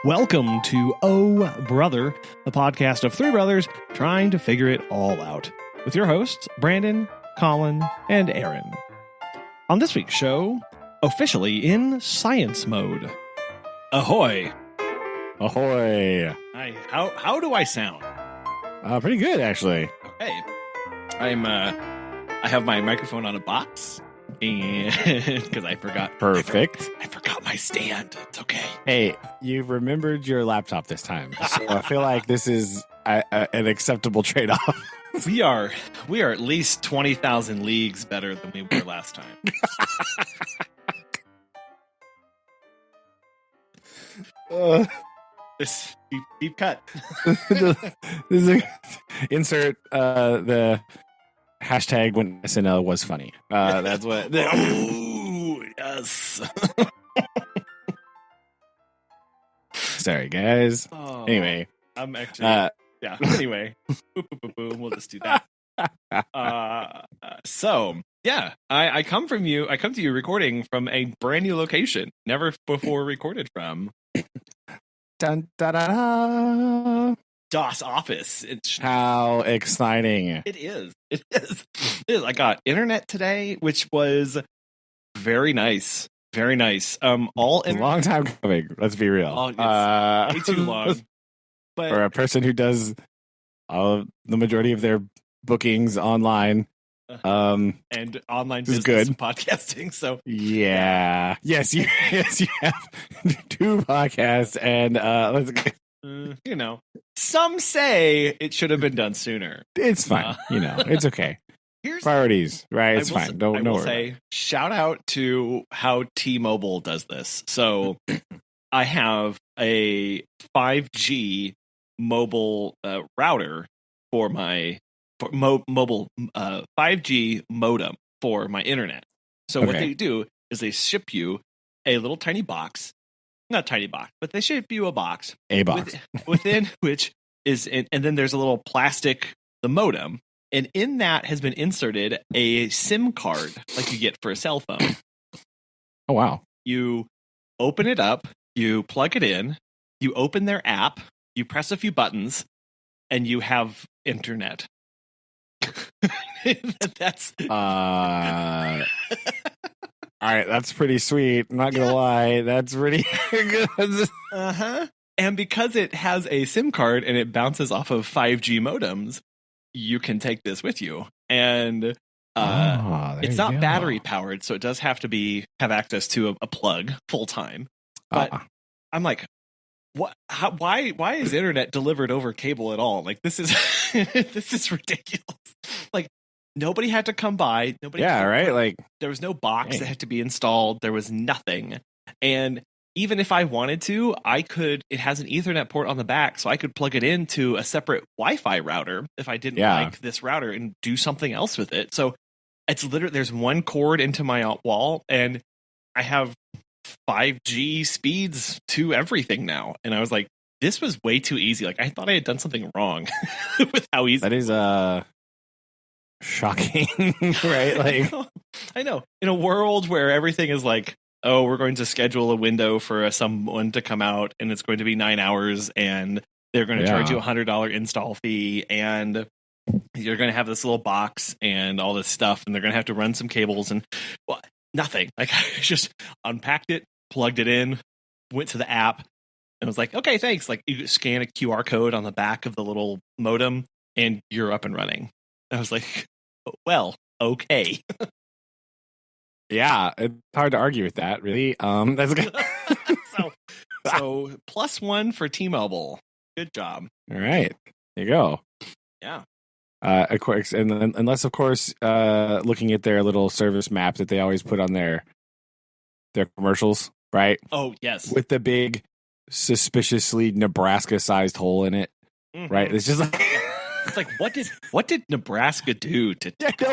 Welcome to Oh Brother, the podcast of three brothers trying to figure it all out, with your hosts, Brandon, Collin, and Aaron. On this week's show, officially in science mode. Ahoy! Ahoy! Hi, how do I sound? Pretty good, actually. Okay. I have my microphone on a box, and because I forgot. Perfect. I forgot my stand. It's okay. Hey, you remembered your laptop this time, so I feel like this is an acceptable trade-off. We are at least 20,000 leagues better than we were last time. This deep cut. Insert the hashtag when SNL was funny. That's what. Oh yes. Sorry, guys. Oh, Anyway, I'm actually. Yeah. Anyway, we'll just do that. So yeah, I come to you recording from a brand new location, never before recorded from. Dun, da, da, da. DOS office. It's How exciting! It is. I got internet today, which was very nice. Very nice. All A long time coming. Let's be real. Oh, it's way too long. But for a person who does the majority of their bookings online, and online business good. and podcasting. So yes, you have two podcasts, and some say it should have been done sooner. It's fine. It's okay. Here's Priorities, right? It's fine. Don't worry. Say shout out to how T-Mobile does this. So I have a 5G mobile router for my mobile 5G modem for my internet. So what they do is they ship you a little tiny box, not tiny box, but they ship you a box, within which is, and then there's a little plastic, the modem. And in that has been inserted a SIM card like you get for a cell phone. Oh, wow. You open it up, you plug it in, you open their app, you press a few buttons, and you have internet. That's all right, that's pretty sweet. I'm not gonna lie, that's pretty good. And because it has a SIM card and it bounces off of 5G modems, you can take this with you. And it's not battery powered, so it does have to have access to a plug full time. But I'm like, what? Why is internet delivered over cable at all? Like, this is this is ridiculous. Like, nobody had to come by. Right. Like, there was no box that had to be installed. There was nothing. And even if I wanted to, I could. It has an Ethernet port on the back, so I could plug it into a separate Wi-Fi router if I didn't like this router and do something else with it. So it's literally, there's one cord into my wall, and I have 5G speeds to everything now. And I was like, this was way too easy. Like, I thought I had done something wrong with how easy. That is shocking, right? Like, I know. In a world where everything is like, oh, we're going to schedule a window for someone to come out, and it's going to be 9 hours, and they're going to charge you $100 install fee, and you're going to have this little box and all this stuff, and they're going to have to run some cables, and nothing. Like, I just unpacked it, plugged it in, went to the app, and was like, okay, thanks. Like, you scan a QR code on the back of the little modem, and you're up and running. I was like, well, okay. Yeah, it's hard to argue with that, really. That's good. so +1 for T-Mobile. Good job. All right, there you go. Yeah. Of course, and unless, of course, looking at their little service map that they always put on their commercials, right? Oh, yes. With the big, suspiciously Nebraska-sized hole in it, right? It's just like. It's like, what did Nebraska do to?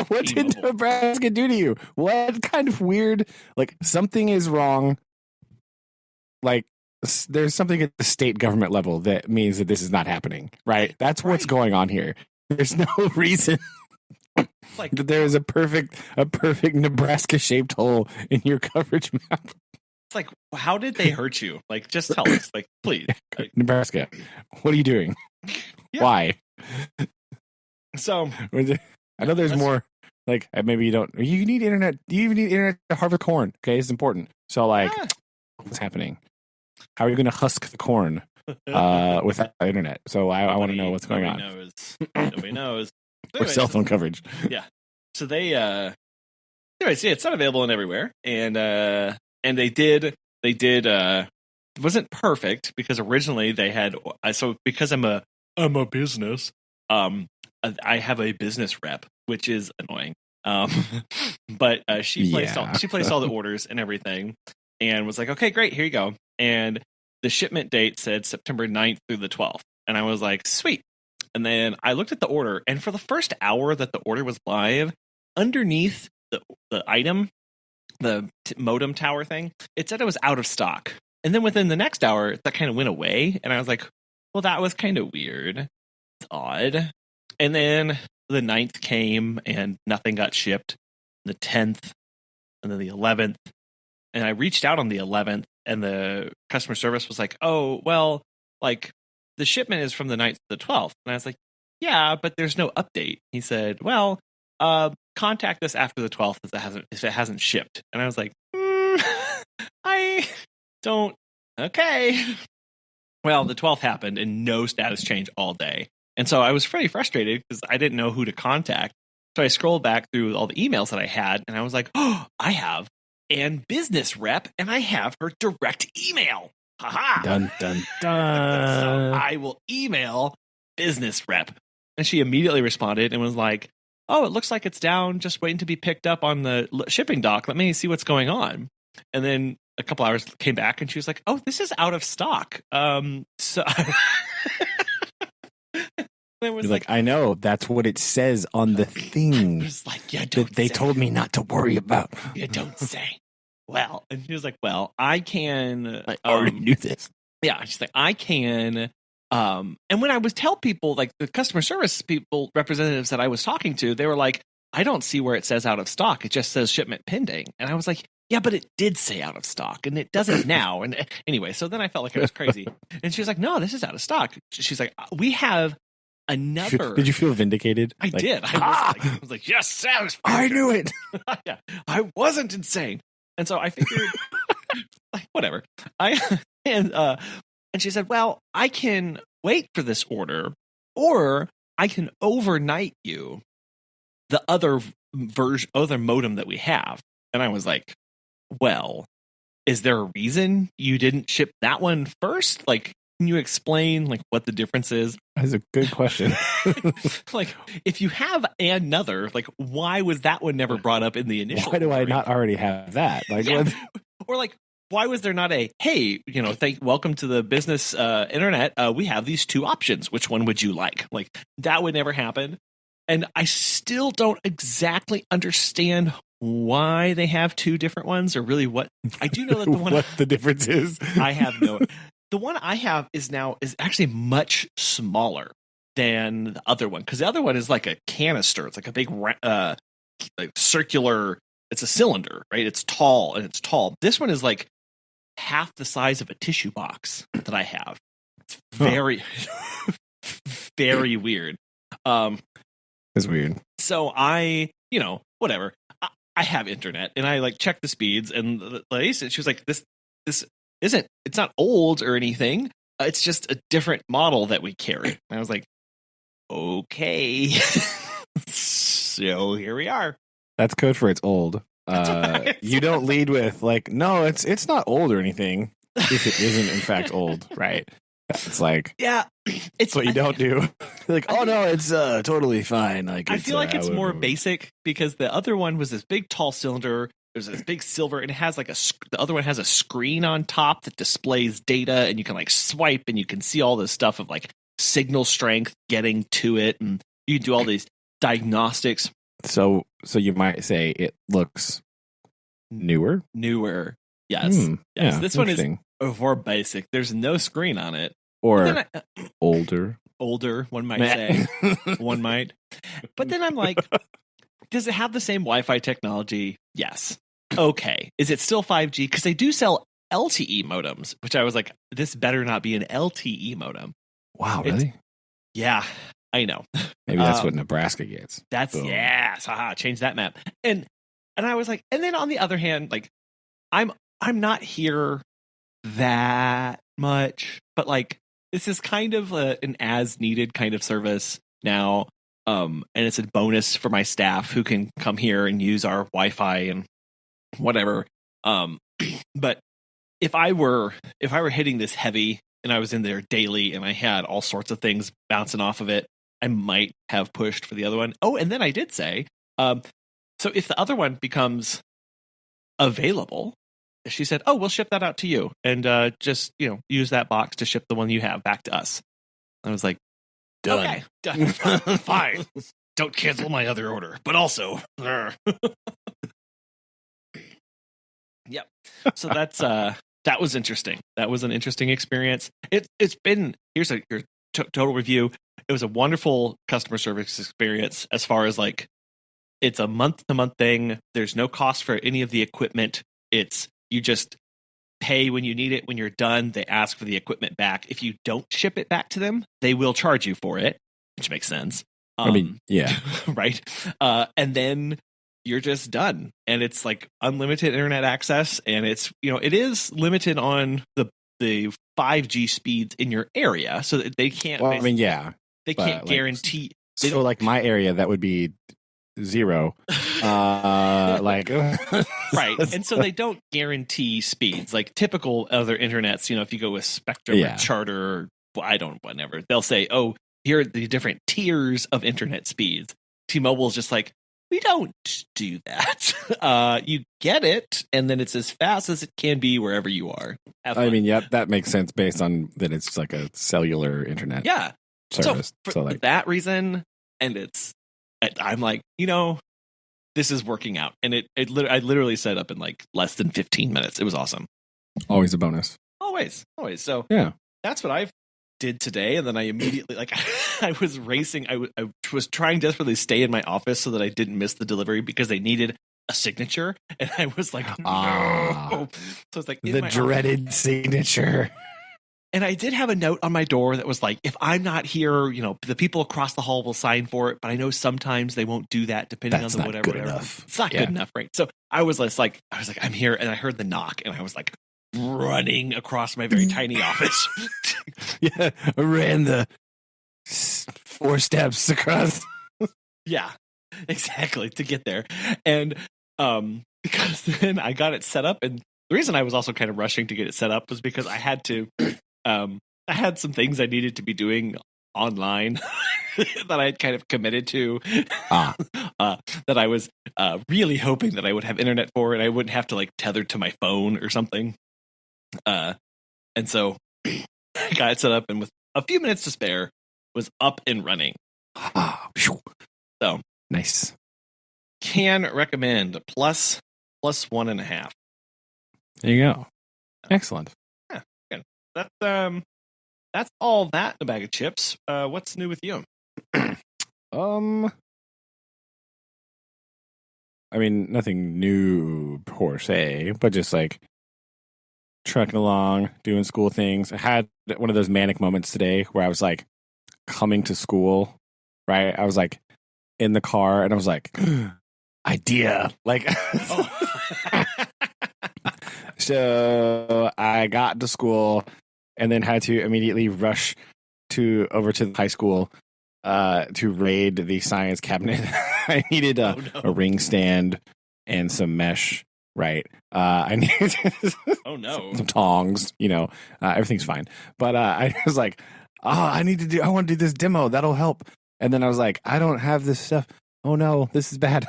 What did Nebraska do to you? What kind of weird? Like, something is wrong. Like, there's something at the state government level that means that this is not happening, right? That's what's going on here. There's no reason. It's like that there is a perfect Nebraska shaped hole in your coverage map. It's like, how did they hurt you? Like, just tell us, like, please. Nebraska, what are you doing? Yeah. Why? So I know there's more. Like, maybe you don't. You need internet. You even need internet to harvest corn. Okay, it's important. So, like, what's happening? How are you going to husk the corn without internet? So, I want to know what's going on. Nobody knows. Or cell phone coverage. Yeah. So they, anyways, yeah, it's not available everywhere, and they did. It wasn't perfect because originally they had. So because I'm a business. I have a business rep, which is annoying. But she placed all the orders and everything, and was like, "Okay, great, here you go." And the shipment date said September 9th through the 12th, and I was like, "Sweet." And then I looked at the order, and for the first hour that the order was live, underneath the item, the modem tower thing, it said it was out of stock. And then within the next hour, that kind of went away, and I was like, "Well, that was kind of weird. It's odd." And then the 9th came and nothing got shipped. The 10th and then the 11th. And I reached out on the 11th and the customer service was like, "Oh, well, like the shipment is from the 9th to the 12th." And I was like, "Yeah, but there's no update." He said, "Well, contact us after the 12th if it hasn't shipped." And I was like, I don't. Okay. Well, the 12th happened and no status change all day. And so I was pretty frustrated because I didn't know who to contact. So I scrolled back through all the emails that I had, and I was like, "Oh, I have an business rep, and I have her direct email." Haha. Dun, dun, dun. So I will email business rep. And she immediately responded and was like, "Oh, it looks like it's down, just waiting to be picked up on the shipping dock. Let me see what's going on." And then a couple hours came back, and she was like, "Oh, this is out of stock." So... You're like, "I know, that's what it says on the thing." It's like, "Yeah, don't they told me not to worry about." "You don't say." Well, and she was like, "Well, I can." I already knew this. Yeah, she's like, "I can." And when I was tell people, like the customer service people representatives that I was talking to, they were like, "I don't see where it says out of stock. It just says shipment pending." And I was like, "Yeah, but it did say out of stock, and it doesn't now." And anyway, so then I felt like I was crazy. And she was like, "No, this is out of stock." She's like, "We have another." Did you feel vindicated? I did. I was like, "Yes, Sam's." I knew it. Yeah, I wasn't insane. And so I figured, like, whatever. And she said, "Well, I can wait for this order, or I can overnight you the other modem that we have." And I was like, "Well, is there a reason you didn't ship that one first? Like, can you explain like what the difference is?" That's a good question. Like, if you have another, like, why was that one never brought up in the initial? Why do I not already have that? Like, yeah. Or like, why was there not a, "Hey, welcome to the business internet. We have these two options. Which one would you like?" Like, that would never happen. And I still don't exactly understand why they have two different ones, or really what. I do know that the one what the difference is. I have no. The one I have is actually much smaller than the other one, because the other one is like a canister. It's like a big like circular. It's a cylinder, right? It's tall. This one is like half the size of a tissue box that I have. It's very, very weird. It's weird. So whatever. I have internet, and I like check the speeds, and the lady said, she was like, "This isn't. It's not old or anything. It's just a different model that we carry." And I was like, "Okay." So here we are. That's code for it's old. Right. You don't lead with like, "No, it's not old or anything," if it isn't in fact old, right? It's like, yeah, it's what you don't do. Like, "Oh no, it's totally fine." Like, I feel like it's more basic, because the other one was this big tall cylinder. There's this big silver, and it has like the other one has a screen on top that displays data, and you can like swipe, and you can see all this stuff of like signal strength getting to it, and you can do all these diagnostics. So you might say it looks newer. Yes. Yes. Yeah, This one is more basic. There's no screen on it. Or older. One might say. One might. But then I'm like, does it have the same Wi-Fi technology? Yes. Okay. Is it still 5G? Because they do sell LTE modems, which I was like, this better not be an LTE modem. Wow, really? Yeah, I know. Maybe that's what Nebraska gets. That's Boom. haha, change that map. And I was like, and then on the other hand, like I'm not here that much, but like this is kind of an as needed kind of service now. And it's a bonus for my staff who can come here and use our Wi-Fi and whatever. But if I were hitting this heavy and I was in there daily and I had all sorts of things bouncing off of it, I might have pushed for the other one. Oh, and then I did say, so if the other one becomes available, she said, "Oh, we'll ship that out to you, and just use that box to ship the one you have back to us." I was like, Done. "Okay, done, fine. Don't cancel my other order, but also." Yep. So that's that was interesting. That was an interesting experience. It's been here's your total review. It was a wonderful customer service experience as far as like it's a month-to-month thing. There's no cost for any of the equipment. It's you just pay when you need it. When you're done, they ask for the equipment back. If you don't ship it back to them, they will charge you for it, which makes sense. I mean, yeah. Right. And then you're just done. And it's like unlimited internet access. And it's, it is limited on the 5G speeds in your area. So that they can't, well, I mean, yeah. They can't guarantee. So like my area, that would be 0. Like right. And so they don't guarantee speeds like typical other internets. If you go with Spectrum or Charter, whatever, they'll say, "Oh, here are the different tiers of internet speeds." T-Mobile is just like, we don't do that. You get it, and then it's as fast as it can be wherever you are. I mean, yep, that makes sense based on that it's like a cellular internet service. So for that reason, and I'm like, this is working out. And I literally set up in like less than 15 minutes. It was awesome. Always a bonus. Always. So yeah, that's what I did today. And then I immediately, like, I was racing. I was trying desperately to stay in my office so that I didn't miss the delivery because they needed a signature. And I was like, no. So it's like the dreaded signature. And I did have a note on my door that was like, if I'm not here, the people across the hall will sign for it. But I know sometimes they won't do that depending on the whatever. Good enough. It's not good enough, right? So I was like, I'm here, and I heard the knock, and I was like running across my very tiny office. Yeah, I ran the 4 steps across. Yeah, exactly, to get there. And because then I got it set up, and the reason I was also kind of rushing to get it set up was because I had to. I had some things I needed to be doing online that I had kind of committed to that I was really hoping that I would have internet for and I wouldn't have to like tether to my phone or something. And so I got it set up and with a few minutes to spare was up and running. So nice. Can recommend plus 1.5. There you go. Excellent. That's all that in a bag of chips. What's new with you? I mean, nothing new per se, but just like trucking along, doing school things. I had one of those manic moments today where I was like coming to school, right? I was like in the car and I was like, idea. Like, so I got to school and then had to immediately rush over to the high school to raid the science cabinet. I needed a ring stand and some mesh, right? I needed some tongs, everything's fine. But I was like, I want to do this demo. That'll help. And then I was like, I don't have this stuff. Oh no, this is bad.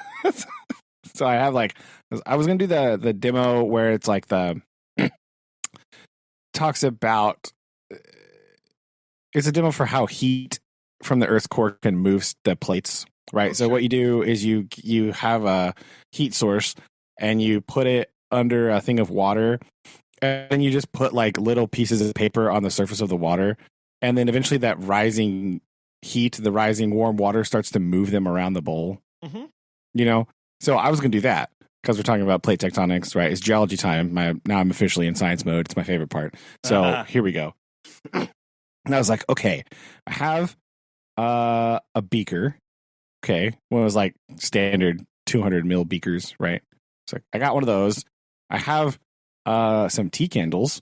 So I have I was going to do the demo where it's like talks about, it's a demo for how heat from the Earth's core can move the plates, right? So what you do is you have a heat source and you put it under a thing of water and then you just put like little pieces of paper on the surface of the water. And then eventually that rising heat, the rising warm water starts to move them around the bowl, So I was going to do that. because we're talking about plate tectonics, right? It's geology time. Now I'm officially in science mode. It's my favorite part. So here we go. And I was like, okay, I have a beaker. Okay, one of those like standard 200 mil beakers, right? So I got one of those. I have some tea candles.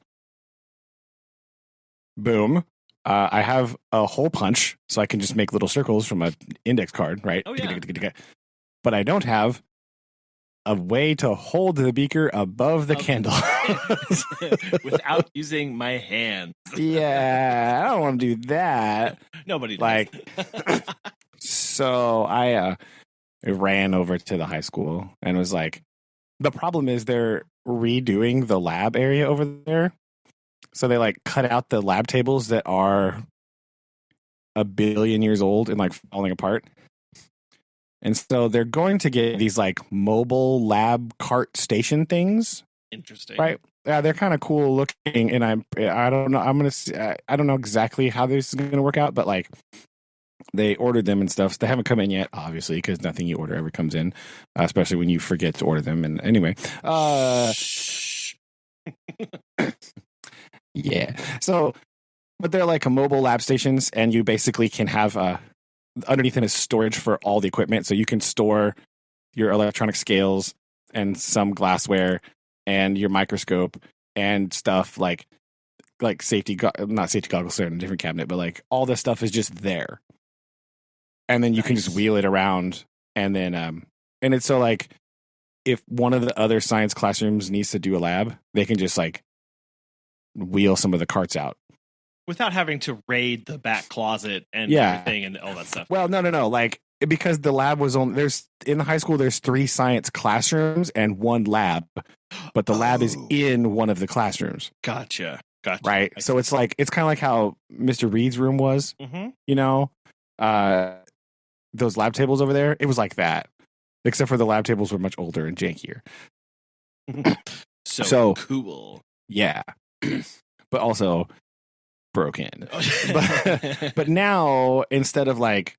Boom. I have a hole punch, so I can just make little circles from an index card, right? Oh, yeah. But I don't have a way to hold the beaker above the candle. Without using my hands. Yeah, I don't want to do that. Nobody does. Like, so I ran over to the high school and was like, the problem is they're redoing the lab area over there. So they like cut out the lab tables that are 1 billion years old and like falling apart. And so they're going to get these like mobile lab cart station things. Interesting. Right. Yeah, they're kind of cool looking. And I don't know. I don't know exactly how this is going to work out, but like they ordered them and stuff. So they haven't come in yet, obviously, because nothing you order ever comes in, especially when you forget to order them. And anyway, yeah. So, but they're like a mobile lab stations, and you basically can have underneath them is storage for all the equipment. So you can store your electronic scales and some glassware and your microscope and stuff like safety, not safety goggles, they're in a different cabinet, but like all this stuff is just there. And then you can just wheel it around. And then, and it's so like if one of the other science classrooms needs to do a lab, they can just like wheel some of the carts out without having to raid the back closet and everything and all that stuff. Well, no. Like, because the lab was only in the high school, there's 3 science classrooms and 1 lab, but the lab is in one of the classrooms. Gotcha. Right. So it's like, it's kind of like how Mr. Reed's room was, you know, those lab tables over there. It was like that, except for the lab tables were much older and jankier. So cool. Yeah. But also broken. But now, instead of like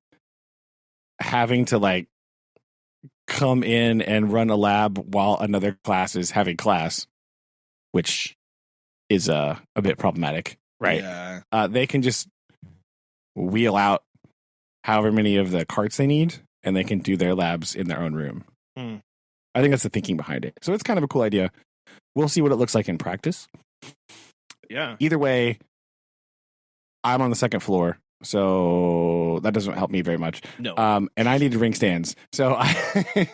having to like come in and run a lab while another class is having class, which is a bit problematic, right? Yeah. They can just wheel out however many of the carts they need, and they can do their labs in their own room. I think that's the thinking behind it. So it's kind of a cool idea. We'll see what it looks like in practice. Yeah. Either way, I'm on the 2nd floor, so that doesn't help me very much. No. And I need ring stands. So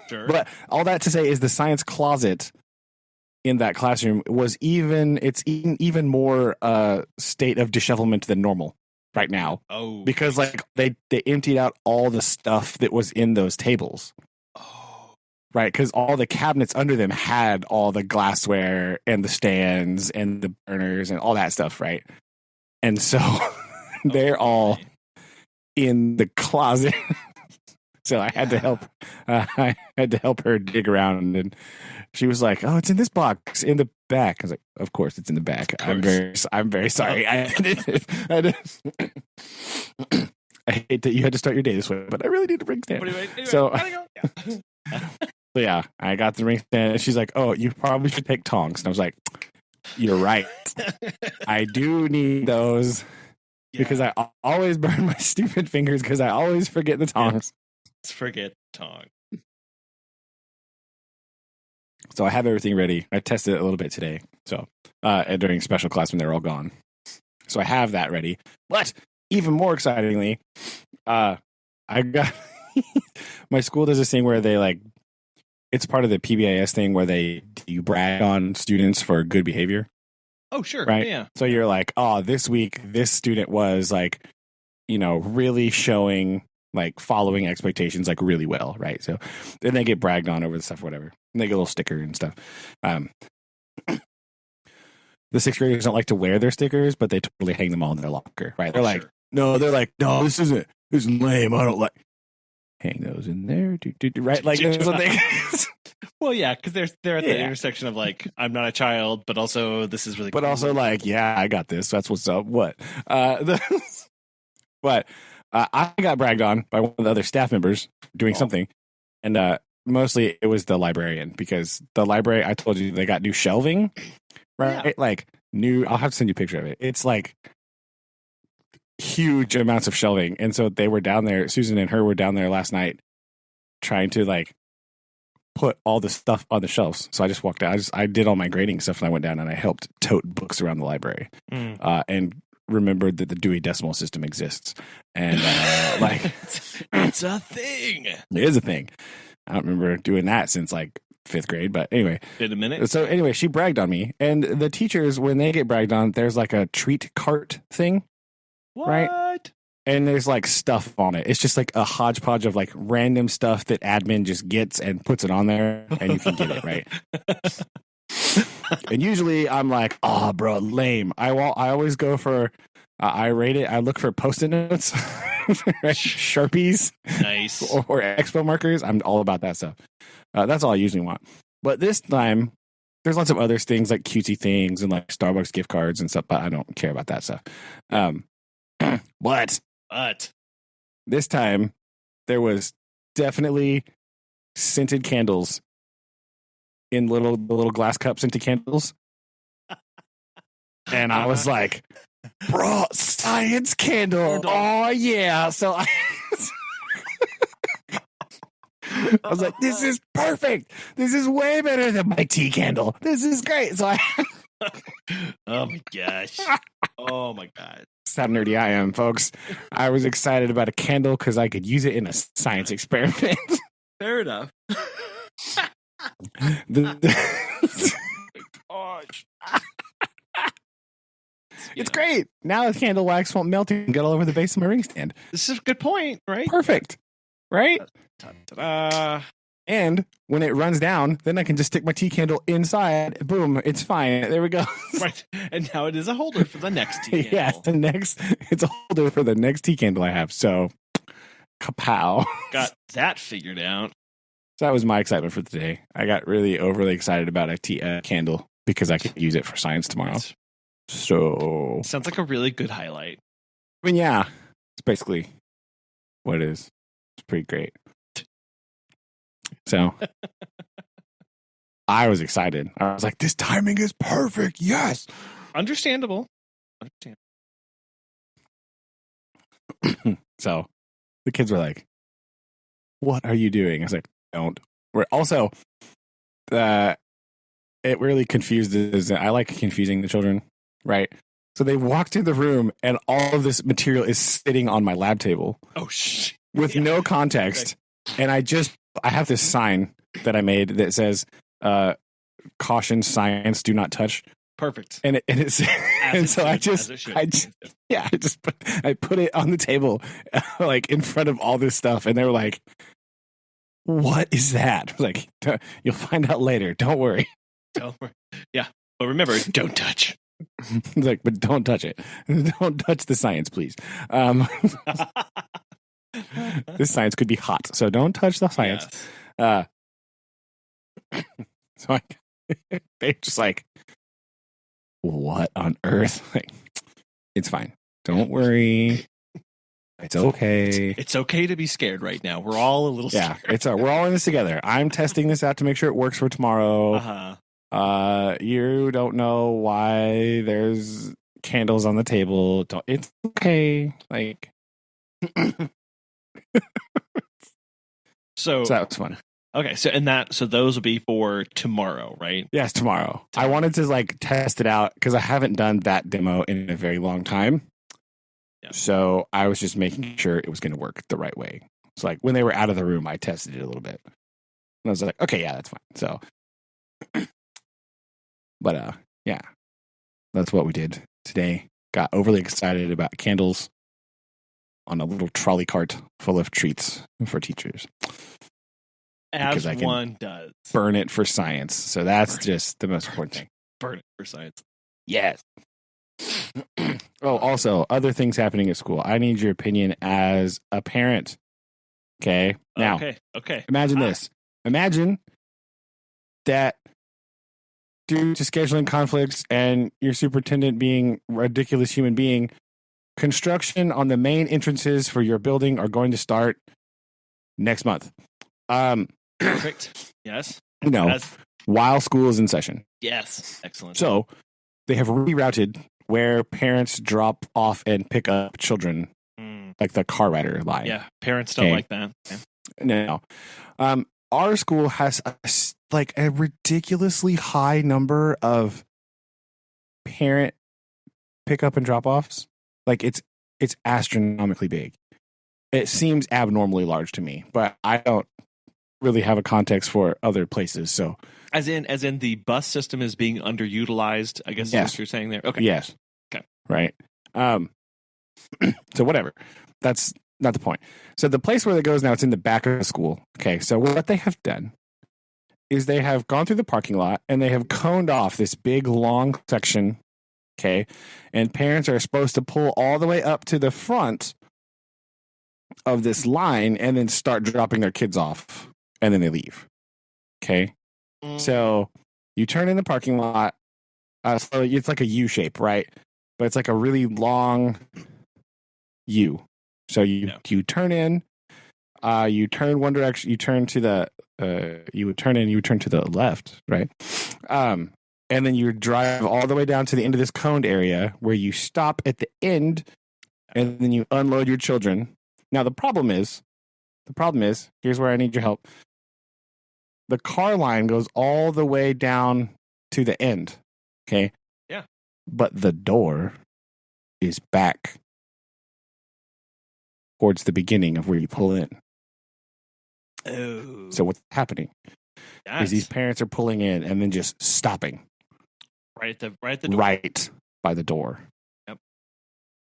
Sure. But all that to say is the science closet in that classroom was even more state of dishevelment than normal right now. Oh. Because like they emptied out all the stuff that was in those tables. Oh. Right, because all the cabinets under them had all the glassware and the stands and the burners and all that stuff, right? And so they're all in the closet. So I had to help. I had to help her dig around, and she was like, "Oh, it's in this box in the back." I was like, "Of course, it's in the back. I'm very sorry. I hate that you had to start your day this way, but I really need to bring stand." Anyway, so. So yeah, I got the ring stand, and she's like, "Oh, you probably should take tongs." And I was like, "You're right. I do need those because I always burn my stupid fingers because I always forget the tongs." Let's forget tongs. So I have everything ready. I tested it a little bit today. So during special class when they were all gone. So I have that ready. But even more excitingly, I got my school does this thing where they like. It's part of the PBIS thing where you brag on students for good behavior. Oh, sure. Right. Yeah. So you're like, oh, this week, this student was like, you know, really showing like following expectations like really well. Right. So then they get bragged on over the stuff, or whatever. And they get a little sticker and stuff. The 6th graders don't like to wear their stickers, but they totally hang them all in their locker. Right. They're like, no, this isn't lame. I don't like. Hang those in there, right? Like that's what they. Well, yeah, because they're at the intersection of like, I'm not a child, but also this is really. But cool. Also, like, yeah, I got this. That's what's up. What? But I got bragged on by one of the other staff members doing something, and mostly it was the librarian, because the library, I told you, they got new shelving, right? Yeah. Like new, I'll have to send you a picture of it. It's like huge amounts of shelving. And so they were down there, Susan and her were down there last night trying to like put all the stuff on the shelves. So I just walked out. I did all my grading stuff, and I went down and I helped tote books around the library, and remembered that the Dewey Decimal System exists. And like, it's a thing. It is a thing. I don't remember doing that since like 5th grade, but anyway. Been a minute. So anyway, she bragged on me, and the teachers, when they get bragged on, there's like a treat cart thing. What? Right? And there's like stuff on it. It's just like a hodgepodge of like random stuff that admin just gets and puts it on there, and you can get it, right? And usually I'm like, oh, bro, lame. I always go for, I rate it. I look for Post-it notes, Sharpies, nice, or expo markers. I'm all about that stuff. That's all I usually want. But this time, there's lots of other things like cutesy things and like Starbucks gift cards and stuff, but I don't care about that stuff. But this time, there was definitely scented candles in the little glass cup scented candles. And I was like, bro, science candle. Oh, yeah. So I was like, this is perfect. This is way better than my tea candle. This is great. So oh my gosh. Oh my God. That's how nerdy I am, folks. I was excited about a candle because I could use it in a science experiment. Fair enough. Gosh. It's great. Now the candle wax won't melt and get all over the base of my ring stand. This is a good point, right? Perfect. Right? Ta-da. And when it runs down, then I can just stick my tea candle inside. Boom, it's fine. There we go. Right. And now it is a holder for the next tea candle. Yeah, it's a holder for the next tea candle I have. So, kapow. Got that figured out. So that was my excitement for today. I got really overly excited about a tea candle because I could use it for science tomorrow. So sounds like a really good highlight. I mean, yeah, it's basically what it is. It's pretty great. So I was excited. I was like, this timing is perfect. Yes. Understandable. So the kids were like, what are you doing? I was like, don't. We're also, it really confuses. I like confusing the children, right? So they walked in the room and all of this material is sitting on my lab table. Oh, shit. With no context. Okay. And I have this sign that I made that says, caution, science, do not touch. Perfect. And it's and so I put it on the table, like in front of all this stuff, and they were like, "What is that?" I was like, "You'll find out later. Don't worry." Don't worry. Yeah, but remember, don't touch. Like, but don't touch it. Don't touch the science, please. This science could be hot, so don't touch the science. Yes. So they're just like, what on earth? Like, it's fine. Don't worry. It's okay. It's okay to be scared right now. We're all a little scared. Yeah, we're all in this together. I'm testing this out to make sure it works for tomorrow. You don't know why there's candles on the table. It's okay. Like, so that was fun. Okay, so those will be for tomorrow, right? Yes, tomorrow. I wanted to like test it out because I haven't done that demo in a very long time. Yeah. So I was just making sure it was going to work the right way. So like when they were out of the room, I tested it a little bit. And I was like, okay, yeah, that's fine. So, but yeah, that's what we did today. Got overly excited about candles on a little trolley cart full of treats for teachers. As one does. Burn it for science. So that's just the most important thing. Burn it for science. Yes. Oh, also, other things happening at school. I need your opinion as a parent. Okay. Now, okay. Imagine this. Imagine that due to scheduling conflicts and your superintendent being a ridiculous human being, construction on the main entrances for your building are going to start next month. Perfect. Yes. While school is in session. Yes. Excellent. So they have rerouted where parents drop off and pick up children, like the car rider line. Yeah, parents don't like that. Okay. No. Our school has a ridiculously high number of parent pickup and drop offs. Like it's astronomically big. It seems abnormally large to me, but I don't really have a context for other places. So as in the bus system is being underutilized, I guess is what you're saying there. Okay. Yes. Okay. Right. So whatever. That's not the point. So the place where it goes now, it's in the back of the school. Okay. So what they have done is they have gone through the parking lot and they have coned off this big long section. Okay. And parents are supposed to pull all the way up to the front of this line and then start dropping their kids off. And then they leave. Okay. So you turn in the parking lot. So it's like a U shape, right? But it's like a really long U. So you turn in, you turn one direction, you turn to the, you would turn in, you would turn to the left, right? And then you drive all the way down to the end of this coned area where you stop at the end and then you unload your children. Now, the problem is, here's where I need your help. The car line goes all the way down to the end. Okay. Yeah. But the door is back towards the beginning of where you pull in. Oh. So what's happening is these parents are pulling in and then just stopping. Right at the door. Right by the door. Yep.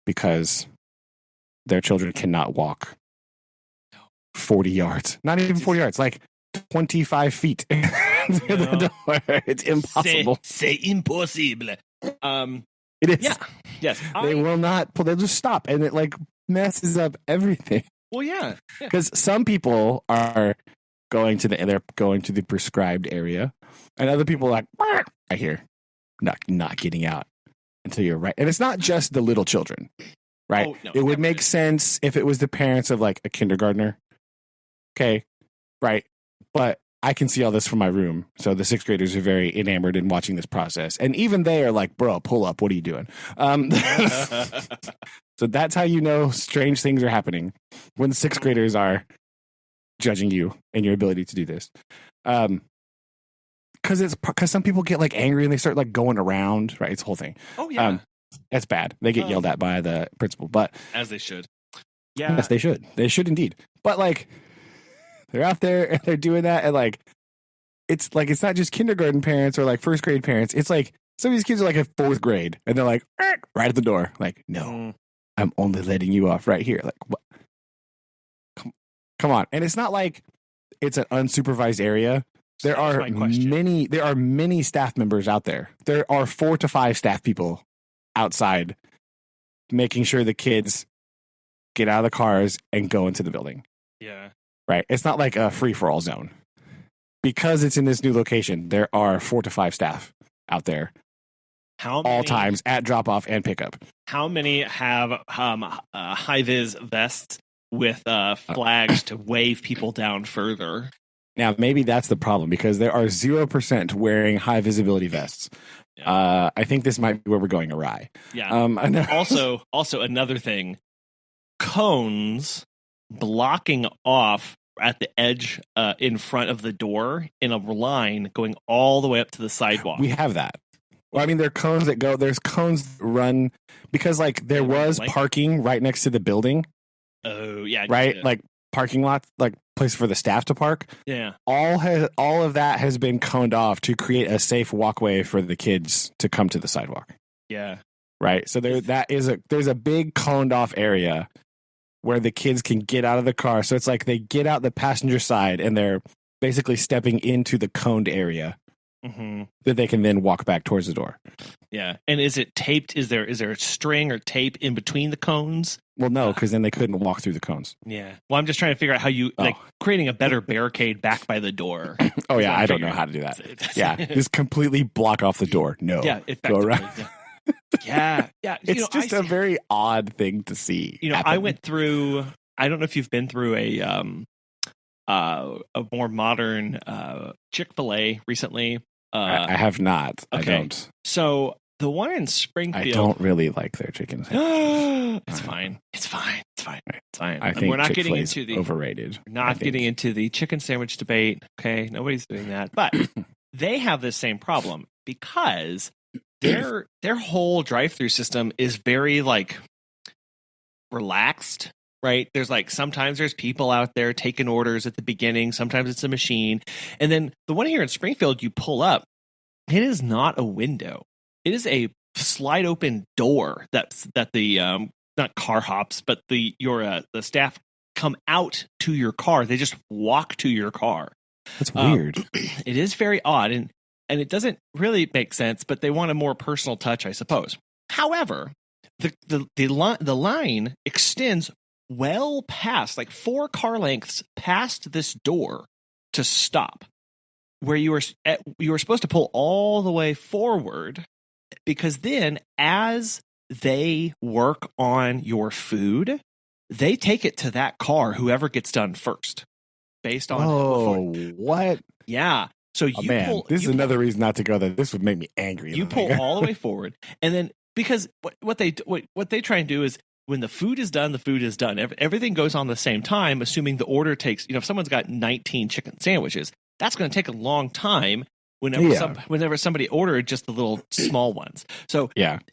Because their children cannot walk 40 yards. Not even 40 yards, like 25 feet to the door. It's impossible. C'est impossible. It is. Yeah. Yes. They will not pull. They'll just stop. And it messes up everything. Well, yeah. Because some people are going to the prescribed area. And other people are like, right here. Not getting out until you're right. And it's not just the little children. Right? Oh, no, it would make sense if it was the parents of like a kindergartner. Okay. Right. But I can see all this from my room. So the 6th graders are very enamored in watching this process. And even they are like, bro, pull up. What are you doing? So that's how you know strange things are happening when the 6th graders are judging you and your ability to do this. Because some people get like angry and they start like going around. Right. It's a whole thing. Oh, yeah. That's bad. They get yelled at by the principal. But as they should. Yeah. Yes, they should. They should indeed. But like, they're out there and they're doing that, and it's not just kindergarten parents or like 1st grade parents. It's like some of these kids are like in 4th grade and they're like right at the door. Like, no, I'm only letting you off right here. Like, what? Come on. And it's not like it's an unsupervised area. There are many staff members out there. There are 4 to 5 staff people outside making sure the kids get out of the cars and go into the building. Yeah. Right. It's not like a free-for-all zone. Because it's in this new location, there are 4 to 5 staff out there. All times at drop-off and pickup. How many have high-vis vests with flags to wave people down further? Now, maybe that's the problem, because there are 0% wearing high-visibility vests. Yeah. I think this might be where we're going awry. Yeah. Also, another thing, cones blocking off at the edge in front of the door in a line going all the way up to the sidewalk. We have that. Well, I mean, there are cones that go. There's cones that run because like there was parking right next to the building. Oh yeah, right. Like parking lots, like place for the staff to park. Yeah. All of that has been coned off to create a safe walkway for the kids to come to the sidewalk. Yeah. Right. So there's a big coned off area where the kids can get out of the car. So it's like they get out the passenger side and they're basically stepping into the coned area that they can then walk back towards the door. Yeah. And is it taped? Is there a string or tape in between the cones? Well, no, because then they couldn't walk through the cones. Yeah. Well, I'm just trying to figure out how you creating a better barricade back by the door. Oh, yeah. I don't know how to do that. Yeah. Just completely block off the door. No. Yeah. Go around. Yeah. Yeah. It's just a very odd thing to see. I went through, I don't know if you've been through a more modern Chick-fil-A recently. I have not. Okay. I don't. So the one in Springfield, I don't really like their chicken sandwiches. It's fine. It's fine. It's fine. It's fine. I think we're not getting Chick-fil-A's into the overrated. We're not getting into the chicken sandwich debate. Okay, nobody's doing that, but they have this same problem because their whole drive-through system is very like relaxed. Right? There's like sometimes there's people out there taking orders at the beginning. Sometimes it's a machine, and then the one here in Springfield, you pull up. It is not a window. It is a slide open door that the not car hops, but the staff come out to your car. They just walk to your car. That's weird. It is very odd, and it doesn't really make sense. But they want a more personal touch, I suppose. However, the line extends well past, like 4 car lengths past this door to stop, where you were supposed to pull all the way forward, because then as they work on your food, they take it to that car, whoever gets done first, based on what? Yeah. So this is another reason not to go there. This would make me angry. You pull all the way forward, and then because what they try and do is, when the food is done, the food is done. Everything goes on the same time, assuming the order takes, if someone's got 19 chicken sandwiches, that's going to take a long time whenever somebody ordered just the little small ones. So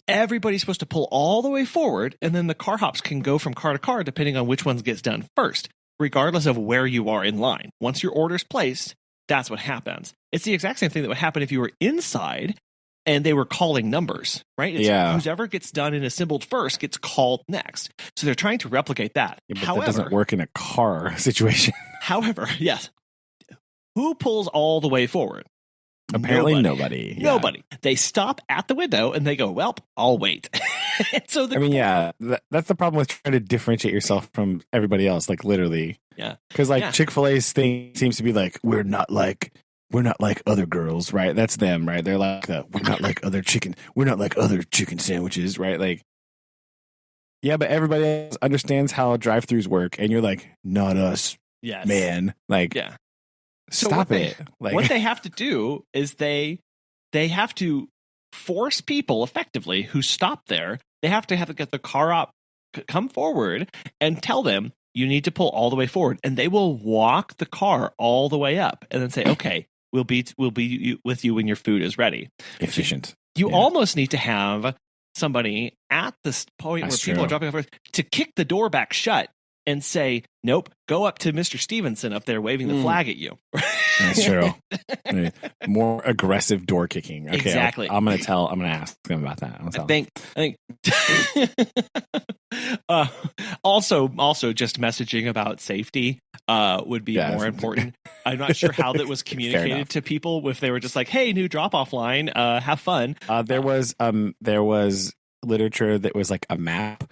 everybody's supposed to pull all the way forward, and then the car hops can go from car to car depending on which ones gets done first, regardless of where you are in line. Once your order's placed, that's what happens. It's the exact same thing that would happen if you were inside and they were calling numbers, right? Whoever gets done and assembled first gets called next. So they're trying to replicate that. Yeah, but however, that doesn't work in a car situation. However, yes. Who pulls all the way forward? Apparently nobody. Yeah. Nobody. They stop at the window and they go, well, I'll wait. So that's the problem with trying to differentiate yourself from everybody else, like literally. Yeah. Because Chick-fil-A's thing seems to be like, we're not like other girls, right? That's them, right? They're like, we're not like other chicken sandwiches, right? Like, yeah, but everybody else understands how drive-thrus work, and you're like, not us, man. Like, stop it. What they have to do is they have to force people effectively who stop there. They have to get the car up, come forward, and tell them, you need to pull all the way forward, and they will walk the car all the way up, and then say, okay. We'll be with you when your food is ready. Efficient. You almost need to have somebody at this point where people are dropping off to kick the door back shut and say, nope, go up to Mr. Stevenson up there waving the flag at you. That's true. More aggressive door kicking. Okay, exactly. I'm going to ask them about that. I think also just messaging about safety would be more important. I'm not sure how that was communicated to people, if they were just like, hey, new drop-off line, have fun. There was literature that was like a map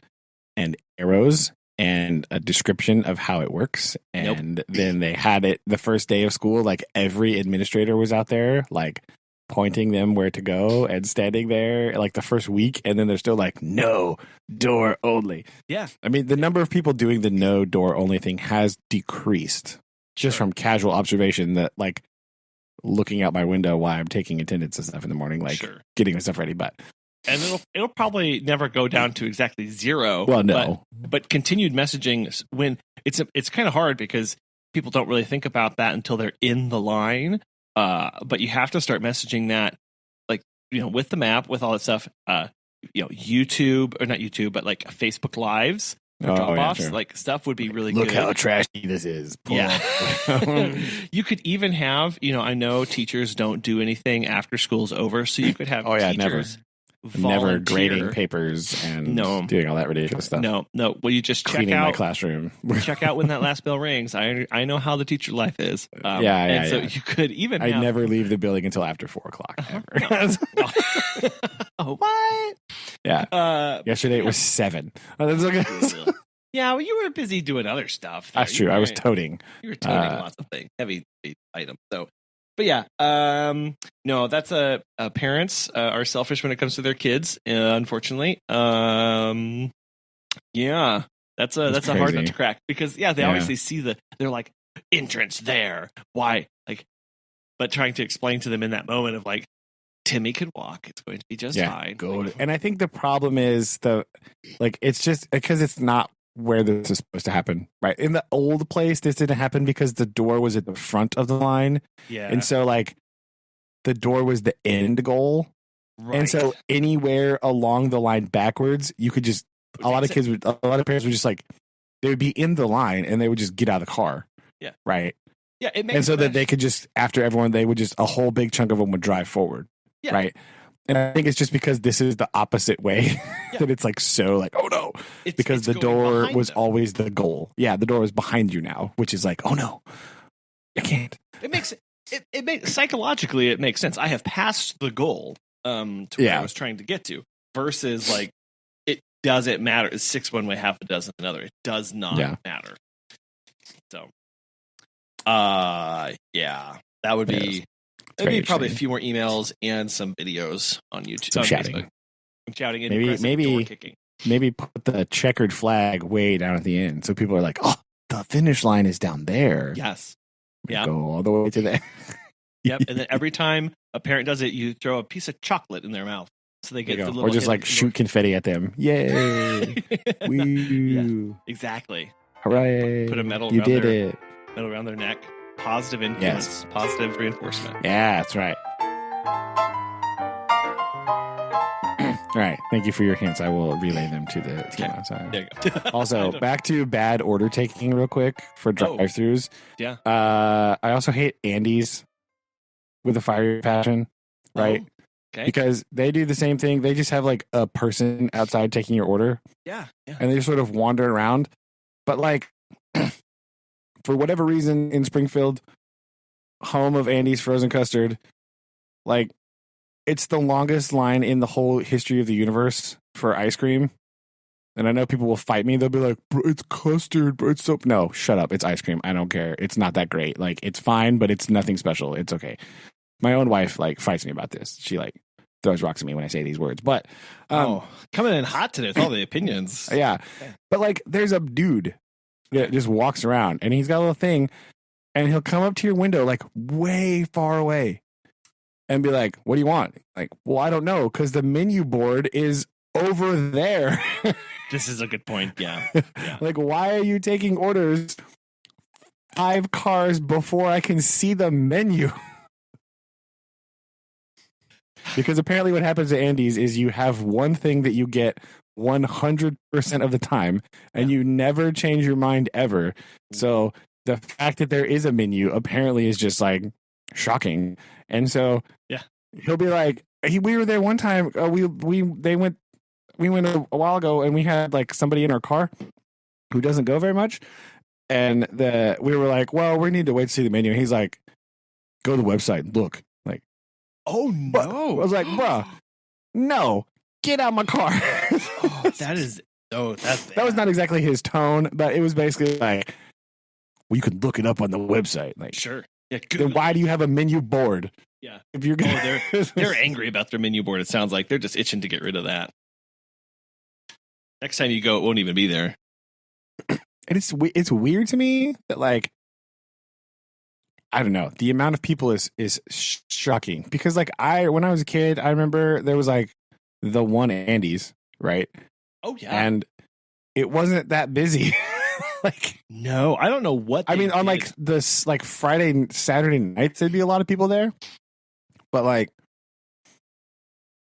and arrows and a description of how it works. And then they had it the first day of school, like every administrator was out there, like pointing them where to go and standing there like the first week. And then they're still like, no, door only. Yeah. I mean, the number of people doing the no door only thing has decreased just from casual observation, that like looking out my window while I'm taking attendance and stuff in the morning, like getting my stuff ready. And it'll probably never go down to exactly zero. Well, no. But continued messaging, when it's kind of hard because people don't really think about that until they're in the line. But you have to start messaging that, like, with the map, with all that stuff. YouTube, or not YouTube, but like Facebook Lives, drop-offs, like stuff would be really good. Look how trashy this is. You could even have, I know teachers don't do anything after school's over, so you could have teachers never grading papers and doing all that ridiculous stuff. No. Well, you just cleaning my classroom. Check out when that last bell rings. I know how the teacher life is. So you could even. I never leave the building until after 4:00. What? Yeah. Yesterday it was 7. Yeah, well, you were busy doing other stuff. That's true. I was toting. You were toting lots of things, heavy items. So. But yeah, no, that's parents are selfish when it comes to their kids. Unfortunately, that's a hard nut to crack, because they obviously see they're like, entrance there. Why? Like, but trying to explain to them in that moment of like, Timmy can walk. It's going to be just fine. Go. And I think the problem is it's just because it's not where this is supposed to happen, right? In the old place, this didn't happen because the door was at the front of the line. Yeah. And so like the door was the end goal. Right. And so anywhere along the line backwards, you could just, a lot of parents would just like, they would be in the line and they would just get out of the car. Yeah. Right. Yeah. It makes and so that they could just, after everyone, they would just, a whole big chunk of them would drive forward. Yeah. Right. And I think it's just because this is the opposite way that it's like, so like, oh no, because the door was always the goal. Yeah. The door is behind you now, which is like, oh no, I can't. It makes psychologically, it makes sense. I have passed the goal to where I was trying to get to versus like, it doesn't matter. It's 6 one way, half a dozen another. It does not matter. So, that would be, it'd be probably a few more emails and some videos on YouTube. Some shouting. Facebook. Some shouting and door kicking. Maybe put the checkered flag way down at the end. So people are like, oh, the finish line is down there. Yes. Yeah. Go all the way to there. Yep. And then every time a parent does it, you throw a piece of chocolate in their mouth. So they get the little, or just like shoot confetti at them. Yay. Woo. Yeah, exactly. Hooray. Put a medal around their neck. Positive influence, positive reinforcement. Yeah, that's right. All right. Thank you for your hints. I will relay them to the team outside. There you go. Also, back to bad order taking real quick for drive-thrus. Yeah. I also hate Andy's with a fiery passion, right? Oh, okay. Because they do the same thing. They just have like a person outside taking your order. Yeah. And they just sort of wander around. But like, for whatever reason in Springfield, home of Andy's frozen custard, like it's the longest line in the whole history of the universe for ice cream. And I know people will fight me. They'll be like, bro, it's custard, bro. It's so... No, shut up. It's ice cream. I don't care. It's not that great. Like, it's fine, but it's nothing special. It's okay. My own wife, like, fights me about this. She, like, throws rocks at me when I say these words. But... coming in hot today with all the opinions. Yeah. But, like, there's a dude that just walks around, and he's got a little thing, and he'll come up to your window, like, way far away, and be like, what do you want? Like, well, I don't know, because the menu board is over there. This is a good point. Yeah. Like, why are you taking orders 5 cars before I can see the menu? Because apparently what happens at Andy's is you have one thing that you get 100% of the time, and you never change your mind ever. So the fact that there is a menu apparently is just like shocking. And so he'll be like, we were there one time. We went a while ago, and we had like somebody in our car who doesn't go very much. And we were like, well, we need to wait to see the menu. And he's like, go to the website and look. Like, oh no. I was like, bruh, no, get out of my car. That's bad. That was not exactly his tone, but it was basically like, well, you can look it up on the website. Like, sure. Yeah, then why do you have a menu board? Yeah. If you're they're angry about their menu board. It sounds like they're just itching to get rid of that. Next time you go, it won't even be there. And it's weird to me that, like, I don't know, the amount of people is shocking, because like when I was a kid, I remember there was like the one Andy's, right? Oh yeah. And it wasn't that busy. Like, no, I don't know what I mean, on like this like Friday, Saturday nights, there'd be a lot of people there, but like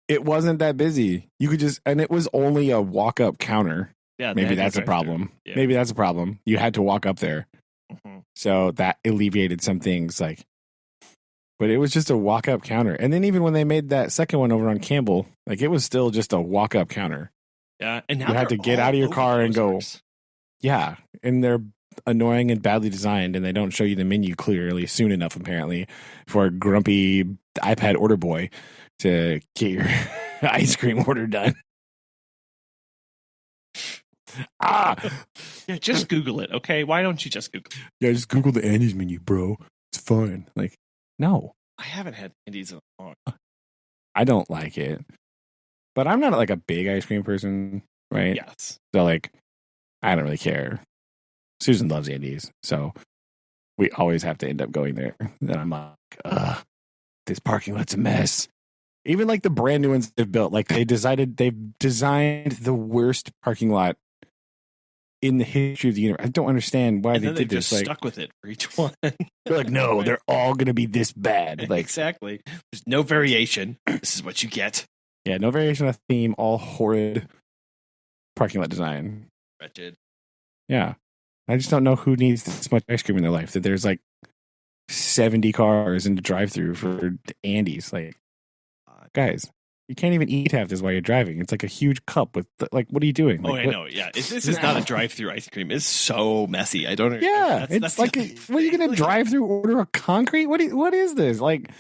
it wasn't that busy. You could just, and it was only a walk up counter. Yeah, maybe that's a problem. Yeah. Maybe that's a problem. You had to walk up there. Mm-hmm. So that alleviated some things, like, but it was just a walk up counter. And then even when they made that second one over on Campbell, like it was still just a walk up counter. Yeah. And now you had to get out of your car and go. Yeah. And they're annoying and badly designed, and they don't show you the menu clearly soon enough, apparently, for a grumpy iPad order boy to get your ice cream order done. Yeah, just Google it, okay? Why don't you just Google it? Yeah, just Google the Andy's menu, bro. It's fine. Like, no. I haven't had Andy's in a long time. I don't like it. But I'm not like a big ice cream person, right? Yes. So like, I don't really care. Susan loves Andy's, so we always have to end up going there. And I'm like, this parking lot's a mess. Even like the brand new ones they've built, like they've designed the worst parking lot in the history of the universe. I don't understand why they did this. Just stuck with it for each one. They're like, no, they're all going to be this bad. Like, exactly. There's no variation. This is what you get. Yeah, no variation of theme. All horrid parking lot design. Wretched. Yeah, I just don't know who needs this much ice cream in their life. That there's like 70 cars in the drive-through for Andy's. Like, guys, you can't even eat half this while you're driving. It's like a huge cup with like, what are you doing? Like, I know. Yeah, this is not a drive-through ice cream. It's so messy. I don't. Yeah, it's like, what are you gonna drive through? Order a concrete? What is this? Like,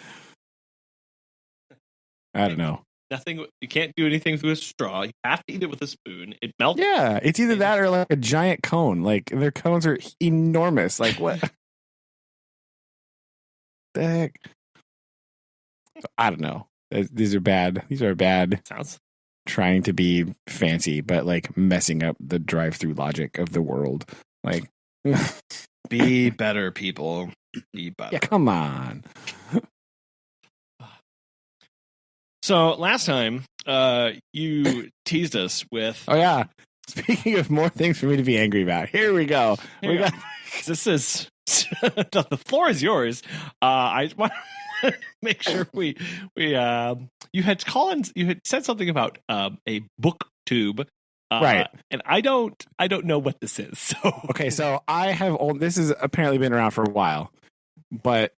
I don't know. Nothing. You can't do anything with a straw. You have to eat it with a spoon. It melts. Yeah, it's either that or like a giant cone. Like their cones are enormous. Like what? The heck? I don't know. These are bad. These are bad. Sounds trying to be fancy, but like messing up the drive-through logic of the world. Like, be better, people. Be better. Yeah, come on. So last time, you teased us with. Oh yeah. Speaking of more things for me to be angry about, here we go. This is the floor is yours. I want to make sure we you had said something about a booktube. Right. And I don't know what this is. So okay, so this has apparently been around for a while, but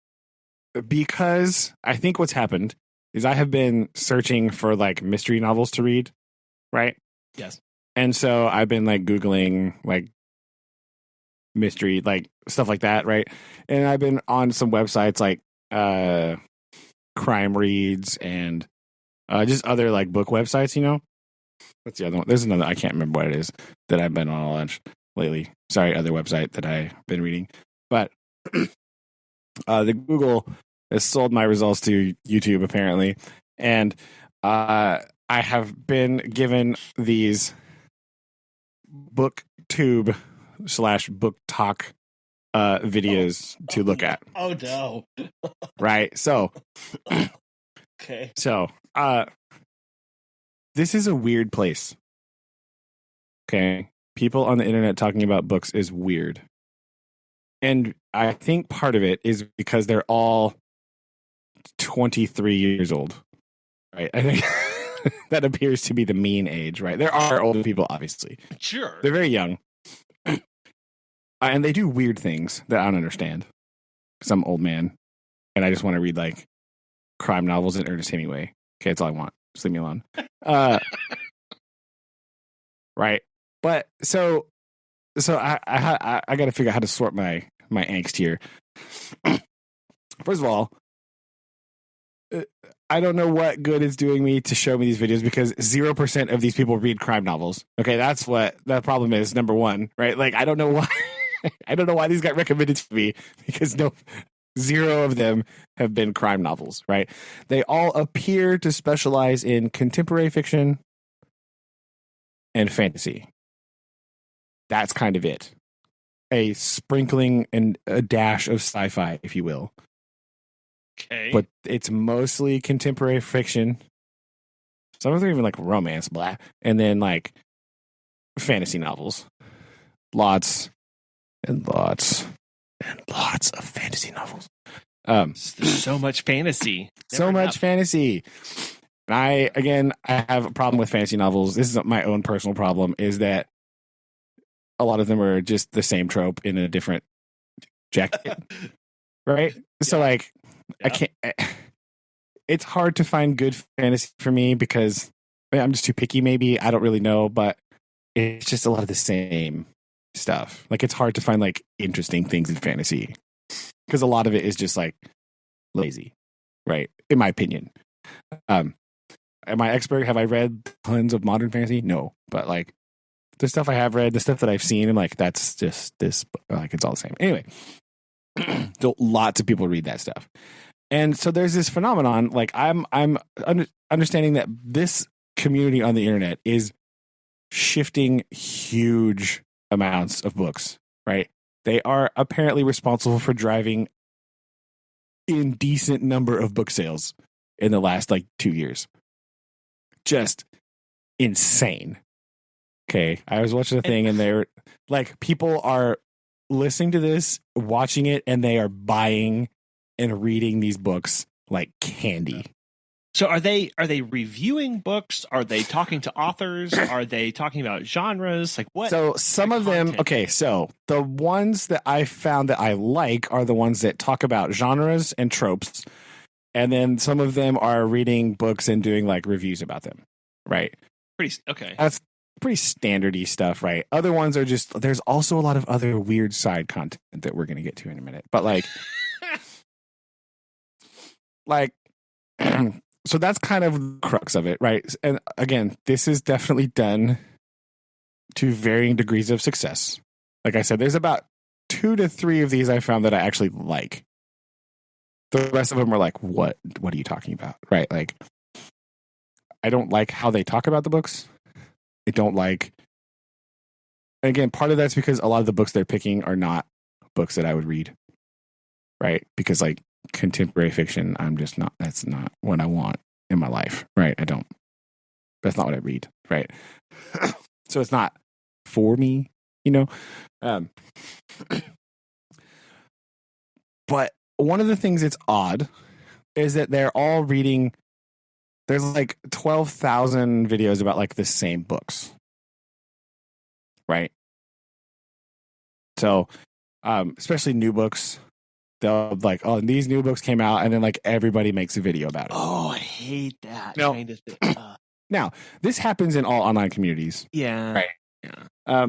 because I think what's happened is I have been searching for like mystery novels to read, right? Yes. And so I've been like Googling like mystery, like stuff like that, right? And I've been on some websites like Crime Reads and just other like book websites, you know? What's the other one? There's another, I can't remember what it is that I've been on a bunch lately. Sorry, other website that I've been reading. But the Google has sold my results to YouTube apparently. And I have been given these booktube / book talk videos to look at. Oh no. Right. So okay. So this is a weird place. Okay. People on the internet talking about books is weird. And I think part of it is because they're all 23 years old. Right. I think that appears to be the mean age, right? There are older people, obviously. Sure. They're very young. And they do weird things that I don't understand. Some old man. And I just want to read like crime novels and Ernest Hemingway. Okay, that's all I want. Just leave me alone. Right. But so I got to figure out how to sort my angst here. First of all, I don't know what good it's doing me to show me these videos because 0% of these people read crime novels. Okay, that's what the problem is. Number one, right? Like I don't know why. I don't know why these got recommended to me because zero of them have been crime novels, right? They all appear to specialize in contemporary fiction and fantasy. That's kind of it. A sprinkling and a dash of sci-fi, if you will. Okay. But it's mostly contemporary fiction. Some of them are even like romance, blah. And then like fantasy novels. Lots and lots and lots of fantasy novels. There's so much fantasy. So much fantasy. And I have a problem with fantasy novels. This is my own personal problem, is that a lot of them are just the same trope in a different jacket. Right? Yeah. So like, yeah. I can't, it's hard to find good fantasy for me because I'm just too picky maybe. I don't really know, but it's just a lot of the same stuff. Like it's hard to find like interesting things in fantasy because a lot of it is just like lazy, right? In my opinion. Am I expert? Have I read tons of modern fantasy? No, but like the stuff I have read, the stuff that I've seen, I'm like, that's just this, like it's all the same. Anyway, so lots of people read that stuff. And so there's this phenomenon, like I'm understanding that this community on the internet is shifting huge amounts of books, right? They are apparently responsible for driving indecent number of book sales in the last like 2 years. Just insane. Okay, I was watching a thing and they're like, people are listening to this, watching it, and they are buying and reading these books like candy. So are they reviewing books? Are they talking to authors? Are they talking about genres? Like what? So some of them, okay, so the ones that I found that I like are the ones that talk about genres and tropes. And then some of them are reading books and doing like reviews about them. Right. Okay. That's pretty standardy stuff, right? Other ones are just, there's also a lot of other weird side content that we're going to get to in a minute. But like, so that's kind of the crux of it, right? And again, this is definitely done to varying degrees of success. Like I said, there's about 2 to 3 of these I found that I actually like. The rest of them are like, what are you talking about? Right? Like, I don't like how they talk about the books. I don't like, again, part of that's because a lot of the books they're picking are not books that I would read. Right? Because like contemporary fiction, I'm just not, that's not what I want in my life. Right? That's not what I read. Right? So it's not for me, you know? But one of the things that's odd is that they're all reading, there's like 12,000 videos about like the same books. Right? So, especially new books, they'll like, oh, these new books came out, and then like everybody makes a video about it. Oh, I hate that No. kind of thing. Now, this happens in all online communities. Yeah. Right. Yeah.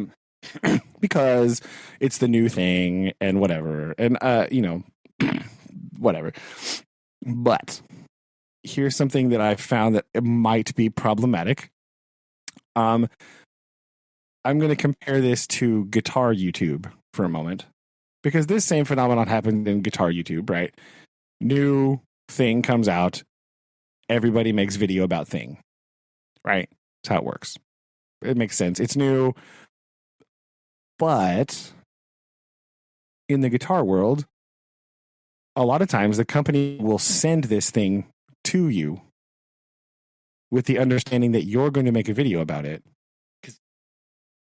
Because it's the new thing and whatever. And, you know, whatever. But here's something that I found that it might be problematic. I'm going to compare this to guitar YouTube for a moment, because this same phenomenon happened in guitar YouTube, right? New thing comes out, everybody makes video about thing, right? That's how it works. It makes sense. It's new. But in the guitar world, a lot of times the company will send this thing to you with the understanding that you're going to make a video about it.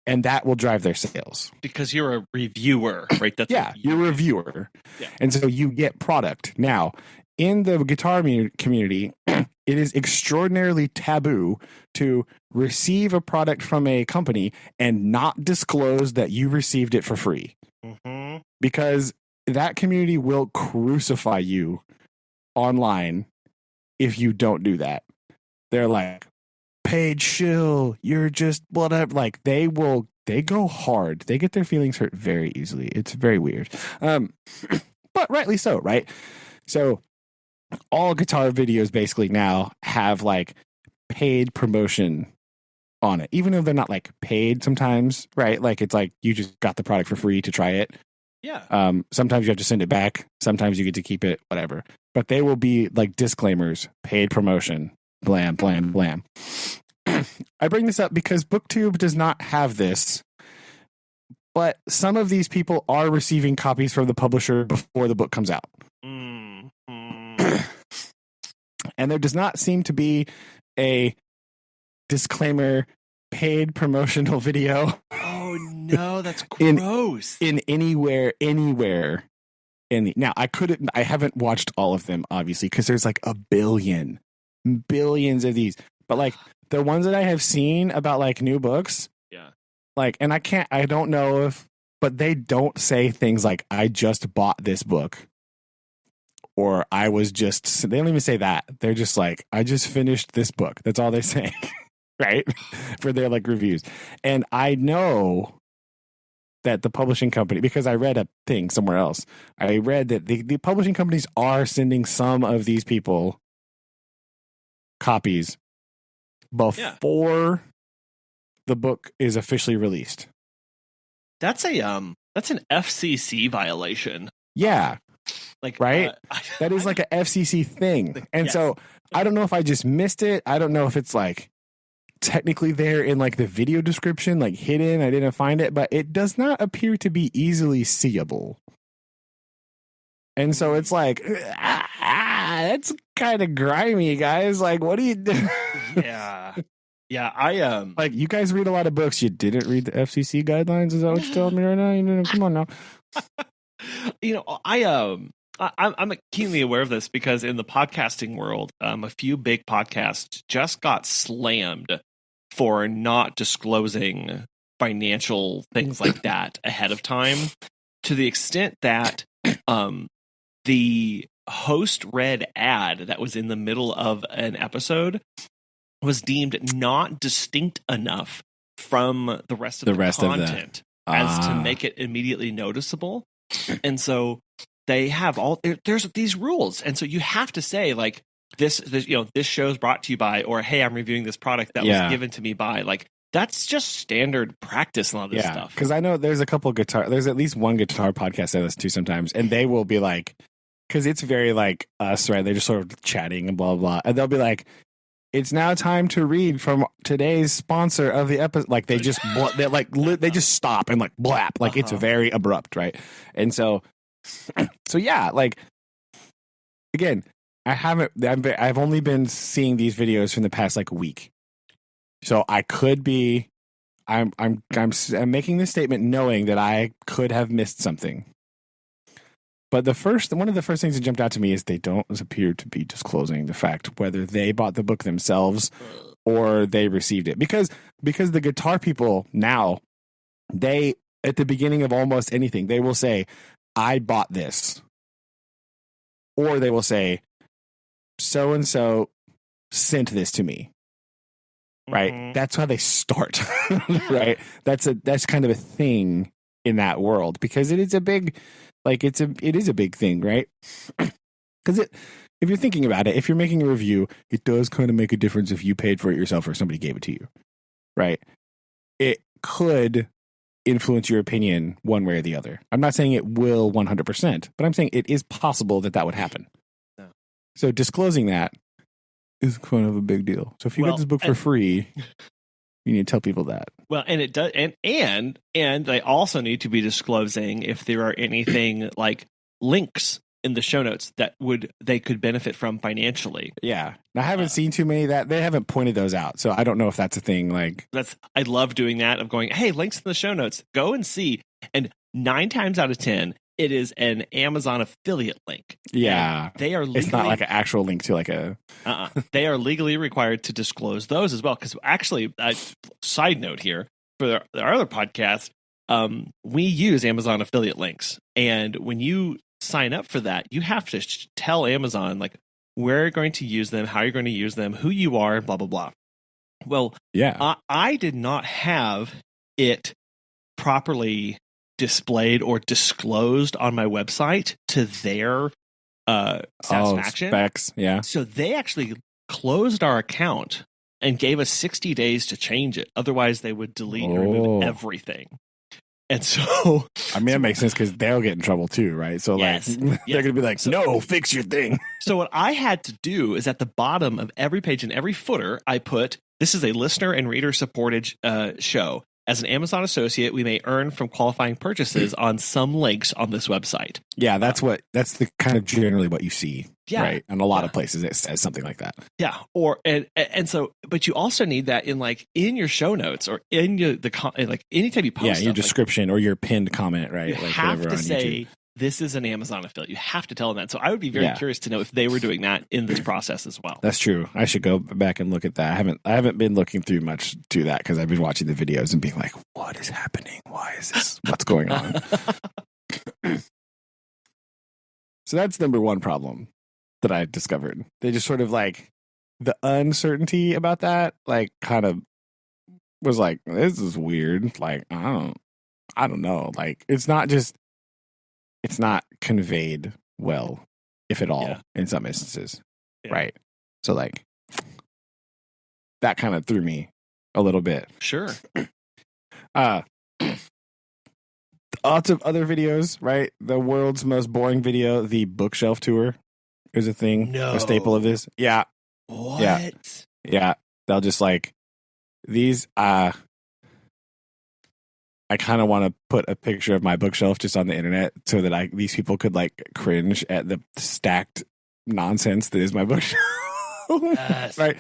And that will drive their sales. Because you're a reviewer, right? That's you're a reviewer. Yeah. And so you get product. Now, in the guitar community, it is extraordinarily taboo to receive a product from a company and not disclose that you received it for free. Mm-hmm. Because that community will crucify you online if you don't do that. They're like, paid shill, you're just whatever. Like they go hard. They get their feelings hurt very easily. It's very weird. But rightly so, right? So all guitar videos basically now have like paid promotion on it, even though they're not like paid sometimes, right? Like it's like you just got the product for free to try it. Yeah. Sometimes you have to send it back. Sometimes you get to keep it, whatever. But they will be like disclaimers, paid promotion, blam, blam, blam. I bring this up because BookTube does not have this, but some of these people are receiving copies from the publisher before the book comes out. And there does not seem to be a disclaimer, paid promotional video. Oh no, that's gross. In anywhere. Now I haven't watched all of them, obviously, because there's like billions of these. But like the ones that I have seen about like new books, yeah. Like, and I don't know if, but they don't say things like, I just bought this book. Or they don't even say that. They're just like, I just finished this book. That's all they say. Right? For their like reviews. And I know that the publishing company, because I read a thing somewhere else, I read that the publishing companies are sending some of these people copies before the book is officially released. That's an FCC violation. Yeah. Like, right? That is like a FCC thing. And so I don't know if I just missed it. I don't know if it's like technically there in like the video description, like hidden. I didn't find it, but it does not appear to be easily seeable. And so it's like, that's kind of grimy, guys. Like, what do you do? Yeah. Yeah, I like, you guys read a lot of books. You didn't read the FCC guidelines. Is that what you're telling me right now? You know, come on now. I'm keenly aware of this because in the podcasting world, a few big podcasts just got slammed for not disclosing financial things like that ahead of time, to the extent that the host read ad that was in the middle of an episode was deemed not distinct enough from the rest of the content as to make it immediately noticeable. And so they have there's these rules. And so you have to say like this show's brought to you by, or, hey, I'm reviewing this product that was given to me by, like, that's just standard practice and all this stuff. Because I know there's at least one guitar podcast I listen to sometimes, and they will be like, because it's very like us, right? They're just sort of chatting and blah, blah, blah. And they'll be like, it's now time to read from today's sponsor of the episode. Like they just they just stop and like blap. Like it's very abrupt, right? And so yeah, like again, I've only been seeing these videos from the past like week. So I could be I'm making this statement knowing that I could have missed something. But one of the first things that jumped out to me is they don't appear to be disclosing the fact whether they bought the book themselves or they received it. Because the guitar people now, they, at the beginning of almost anything, they will say, I bought this. Or they will say, so-and-so sent this to me. Right? Mm-hmm. That's how they start. Right? That's kind of a thing in that world, because it is a big... Like it is a big thing, right? Because if you're thinking about it, if you're making a review, it does kind of make a difference if you paid for it yourself or somebody gave it to you, right? It could influence your opinion one way or the other. I'm not saying it will 100%, but I'm saying it is possible that would happen. No. So disclosing that is kind of a big deal. So if you got this book for free, you need to tell people that. Well, and it does, and they also need to be disclosing if there are anything like links in the show notes that they could benefit from financially. Yeah, I haven't seen too many that they haven't pointed those out, so I don't know if that's a thing. Like I love doing that. Of going, hey, links in the show notes. Go and see, and 9 times out of 10, it is an Amazon affiliate link. Yeah, and they are. It's not like an actual link to like a. They are legally required to disclose those as well. Because actually, side note here for our other podcast, we use Amazon affiliate links, and when you sign up for that, you have to tell Amazon like where you're going to use them, how you're going to use them, who you are, blah blah blah. Well, yeah, I did not have it properly displayed or disclosed on my website to their satisfaction. Specs, yeah. So they actually closed our account and gave us 60 days to change it. Otherwise, they would delete and remove everything. And so, I mean, that makes sense because they'll get in trouble too, right? So, they're going to be like, no, fix your thing. So, what I had to do is at the bottom of every page and every footer, I put, this is a listener and reader supported show. As an Amazon associate, we may earn from qualifying purchases on some links on this website. Yeah, that's the kind of generally what you see, right? In a lot of places, it says something like that. Yeah, and so, but you also need that in your show notes or in like anytime you post. Yeah, your description or your pinned comment, right? You have to say this is an Amazon affiliate. You have to tell them that. So I would be very curious to know if they were doing that in this process as well. That's true. I should go back and look at that. I haven't been looking through much to that because I've been watching the videos and being like, what is happening? Why is this? What's going on? So that's number one problem that I discovered. They just sort of like the uncertainty about that, like kind of was like, this is weird. Like, I don't know. Like, it's not conveyed well, if at all, in some instances. Yeah. Right. So like that kind of threw me a little bit. Sure. Lots of other videos, right? The world's most boring video, the bookshelf tour, is a thing. No. A staple of this. Yeah. What? Yeah. They'll just like These I kind of want to put a picture of my bookshelf just on the internet so that these people could like cringe at the stacked nonsense that is my bookshelf. Yes. Right.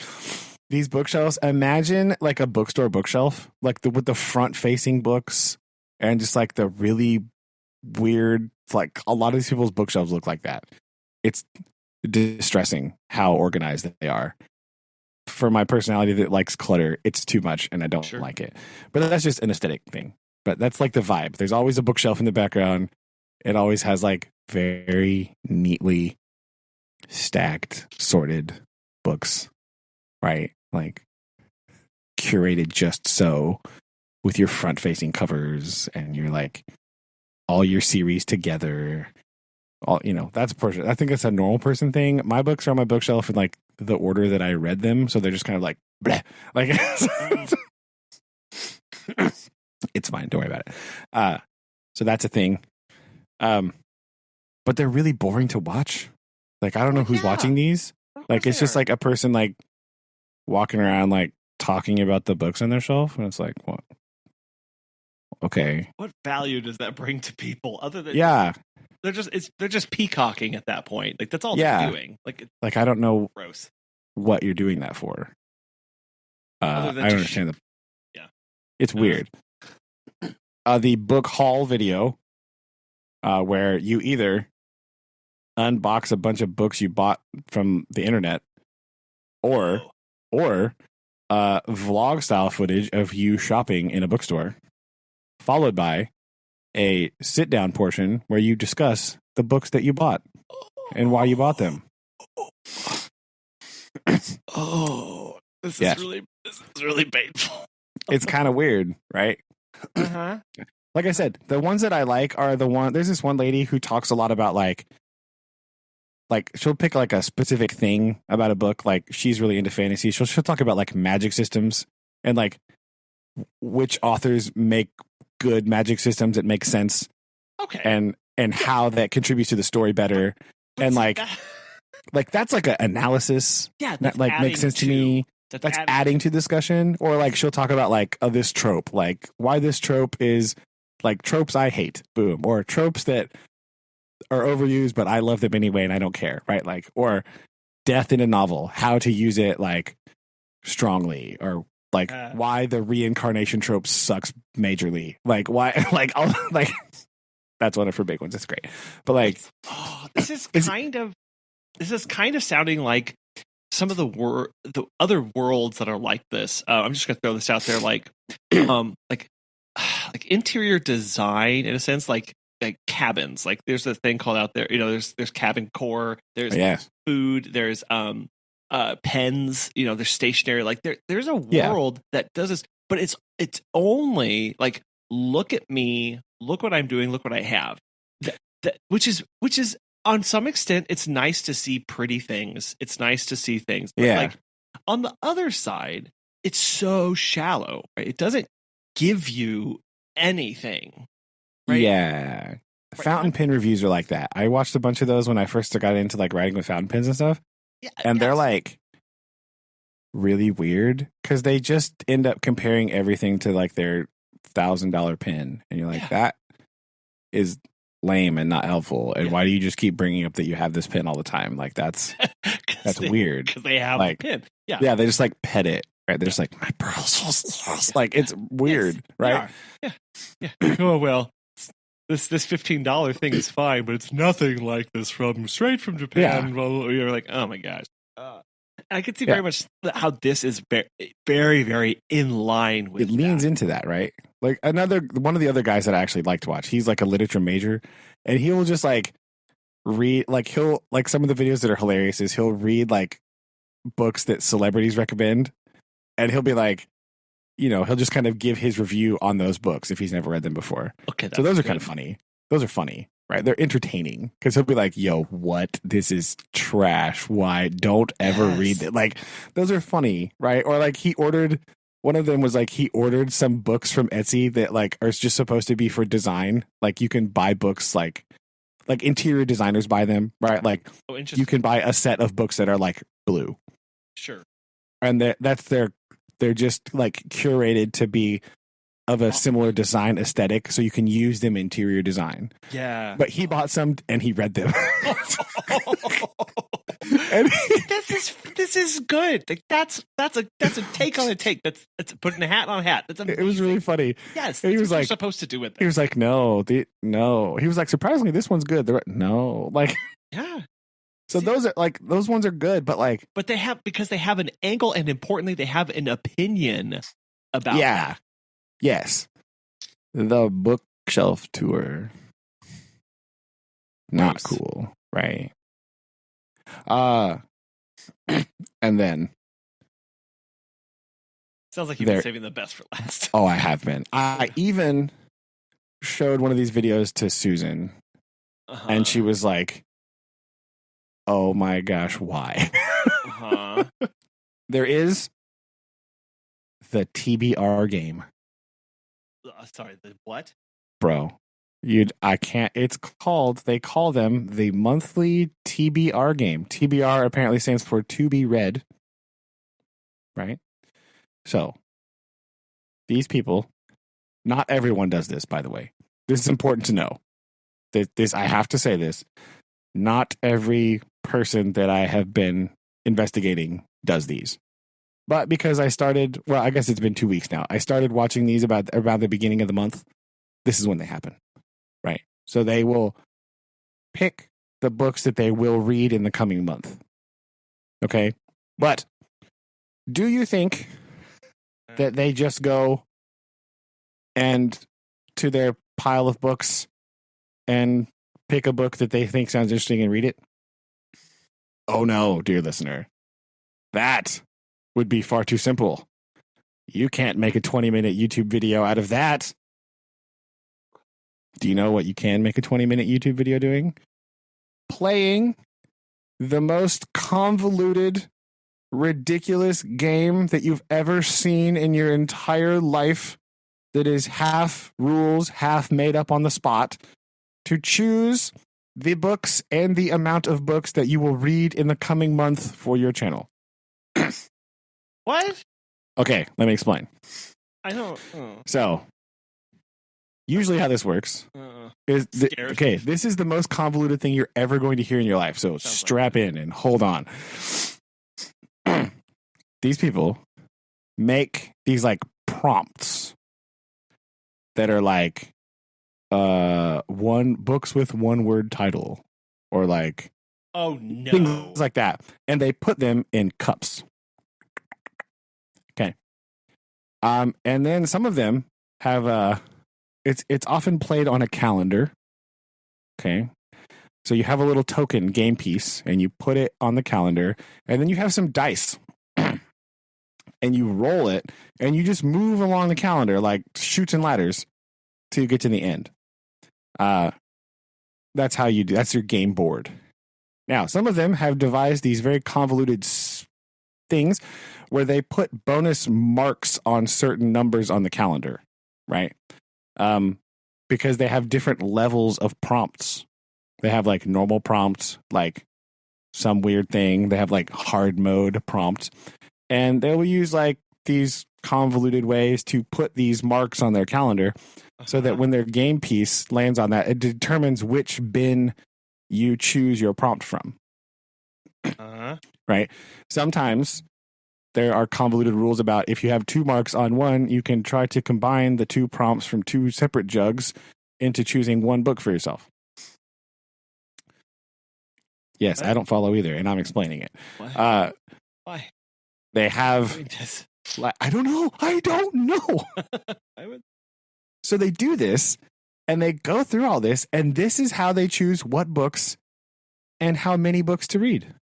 These bookshelves, imagine like a bookstore bookshelf, like with the front facing books and just like the really weird, like a lot of these people's bookshelves look like that. It's distressing how organized they are. For my personality that likes clutter, it's too much and I don't like it. But that's just an aesthetic thing. But that's like the vibe. There's always a bookshelf in the background. It always has like very neatly stacked, sorted books, right? Like curated just so with your front facing covers and you're like all your series together. All, that's a person. I think that's a normal person thing. My books are on my bookshelf in like the order that I read them. So they're just kind of like, bleh. Like, it's fine. Don't worry about it. So that's a thing. But they're really boring to watch. Like, I don't know who's watching these. Like, it's just like a person like walking around, like talking about the books on their shelf. And it's like, what? Okay. What value does that bring to people other than they're just peacocking at that point. Like that's all they're doing. Like I don't know gross. What you're doing that for. I don't understand it's weird. The book haul video, where you either unbox a bunch of books you bought from the internet, or vlog style footage of you shopping in a bookstore, followed by a sit down portion where you discuss the books that you bought and why you bought them. This is really painful. It's kind of weird, right? Like I said, the ones that I like are there's this one lady who talks a lot about like she'll pick like a specific thing about a book. Like she's really into fantasy. She'll talk about like magic systems and like which authors make good magic systems that make sense. Okay. And how that contributes to the story better. But and like that's like an analysis. Yeah. That like makes sense to me. That's adding to discussion. Or like she'll talk about like this trope, like why this trope is like tropes I hate. Boom. Or tropes that are overused, but I love them anyway and I don't care. Right. Like, or death in a novel, how to use it like strongly, or like why the reincarnation trope sucks majorly. Like why, like, all, like that's one of her big ones. It's great. But like, this is kind of sounding like some of the other worlds that are like this. I'm just gonna throw this out there, like interior design in a sense, like cabins. Like there's a thing called out there. There's cabin core. There's food. There's pens. There's stationery. Like there's a world that does this, but it's only like look at me, look what I'm doing, look what I have. Which is on some extent, it's nice to see pretty things. It's nice to see things. But like on the other side, it's so shallow. Right? It doesn't give you anything. Right? Yeah. Fountain pen reviews are like that. I watched a bunch of those when I first got into like writing with fountain pens and stuff. Yeah, and they're like really weird because they just end up comparing everything to like their $1,000 pen. And you're like, that is lame and not helpful. And why do you just keep bringing up that you have this pen all the time? Like that's weird. Because they have like, a pen. Yeah, they just like pet it. Right? They're just like, my precious. Like it's weird, right? Yeah. Oh well, this $15 thing is fine, but it's nothing like this straight from Japan. Yeah. Well, you're like, oh my gosh. I can see very much how this is very, very, very in line with. It leans into that, right? Like one of the other guys that I actually like to watch. He's like a literature major, and he will just like read. Like he'll like some of the videos that are hilarious is he'll read like books that celebrities recommend, and he'll be like, he'll just kind of give his review on those books if he's never read them before. Okay, so those are kind of funny. Those are funny. Right, they're entertaining because he'll be like, "Yo, what? This is trash. Why? Don't ever read it." Like, those are funny, right? Or like he ordered one of them was like he ordered some books from Etsy that like are just supposed to be for design. Like you can buy books like interior designers buy them, right? Like you can buy a set of books that are like blue, sure, and that's their They're just like curated to be of a similar design aesthetic, so you can use them in interior design. Yeah. But he bought some and he read them. This is good. Like that's a take on a take. That's putting a hat on a hat. That's amazing. It was really funny. Yes, and he was like, you're supposed to do with it. He was like, no. He was like, surprisingly, this one's good. No, like, yeah. So those ones are good, but they have an angle, and importantly, they have an opinion about that. Yes. The bookshelf tour. Not Nice. Cool, right? And then sounds like you've been saving the best for last. Oh, I have been. I even showed one of these videos to Susan, and she was like, "Oh my gosh, why?" There is the TBR game. Sorry, the what? Bro, I can't. They call them the monthly TBR game. TBR apparently stands for to be read. Right? So, these people, not everyone does this, by the way. This is important to know. I have to say this. Not every person that I have been investigating does these. But because I guess it's been 2 weeks now. I started watching these about the beginning of the month. This is when they happen, right? So they will pick the books that they will read in the coming month. Okay? But do you think that they just go and to their pile of books and pick a book that they think sounds interesting and read it? Oh no, dear listener. That would be far too simple. You can't make a 20-minute YouTube video out of that. Do you know what you can make a 20-minute YouTube video doing? Playing the most convoluted, ridiculous game that you've ever seen in your entire life, that is half rules, half made up on the spot, to choose the books and the amount of books that you will read in the coming month for your channel. What? Okay, let me explain. I don't. So, usually how this works is this is the most convoluted thing you're ever going to hear in your life. So strap in and hold on. These people make these like prompts that are like books with one word title, or like things like that, and they put them in cups. Okay. And then some of them have it's often played on a calendar. Okay. So you have a little token game piece and you put it on the calendar, and then you have some dice and you roll it and you just move along the calendar like chutes and ladders till you get to the end. That's how you do. That's your game board. Now, some of them have devised these very convoluted things where they put bonus marks on certain numbers on the calendar, right? Because they have different levels of prompts. They have like normal prompts, like some weird thing. They have like hard mode prompts, and they will use like these convoluted ways to put these marks on their calendar so that when their game piece lands on that, it determines which bin you choose your prompt from. Right? Sometimes there are convoluted rules about if you have 2 marks on one, you can try to combine the 2 prompts from 2 separate jugs into choosing one book for yourself. Yes, I don't follow either, and I'm explaining it. Why? They have... I don't know. So they do this, and they go through all this, and this is how they choose what books and how many books to read.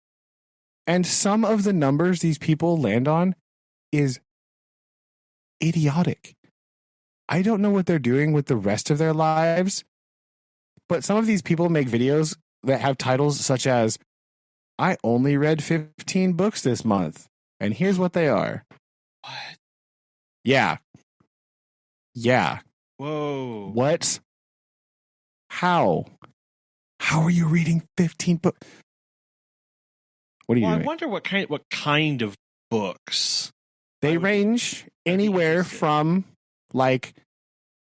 And some of the numbers these people land on is idiotic. I don't know what they're doing with the rest of their lives, but some of these people make videos that have titles such as, I only read 15 books this month, and here's what they are. What? Yeah. Whoa. What? How? How are you reading 15 books? What are you doing? I wonder what kind of books. They range anywhere from like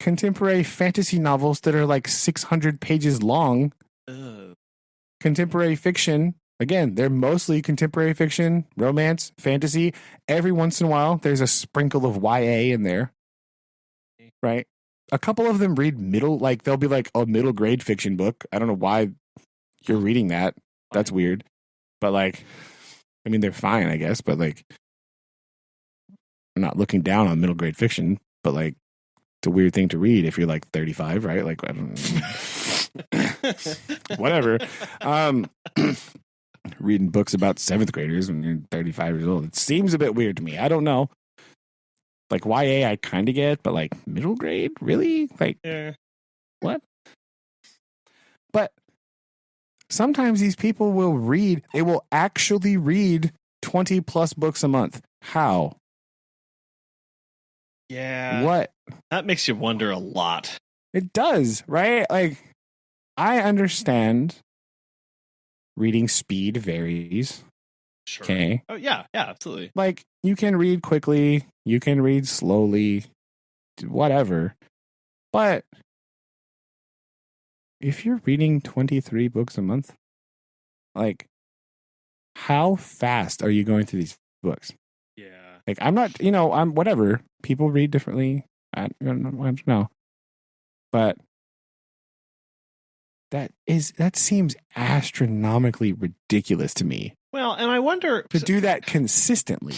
contemporary fantasy novels that are like 600 pages long. Contemporary fiction, again, they're mostly contemporary fiction, romance, fantasy. Every once in a while, there's a sprinkle of YA in there, right? A couple of them read they'll be like a middle grade fiction book. I don't know why you're reading that. That's weird. But like, I mean, they're fine, I guess. But like, I'm not looking down on middle grade fiction, but like, it's a weird thing to read if you're like 35, right? Like, I don't whatever. Reading books about 7th graders when you're 35 years old. It seems a bit weird to me. I don't know. Like YA, I kind of get, but like middle grade, really? Like, what? But sometimes these people will read, they will actually read 20 plus books a month. How? Yeah. What? That makes you wonder a lot. It does, right? Like, I understand reading speed varies. Sure. Okay. Oh, yeah. Yeah, absolutely. Like, you can read quickly, you can read slowly, whatever. But if you're reading 23 books a month, like, how fast are you going through these books? Yeah. Like, I'm not, I'm whatever. People read differently. I don't know. But that seems astronomically ridiculous to me. Well, and I wonder to do that consistently.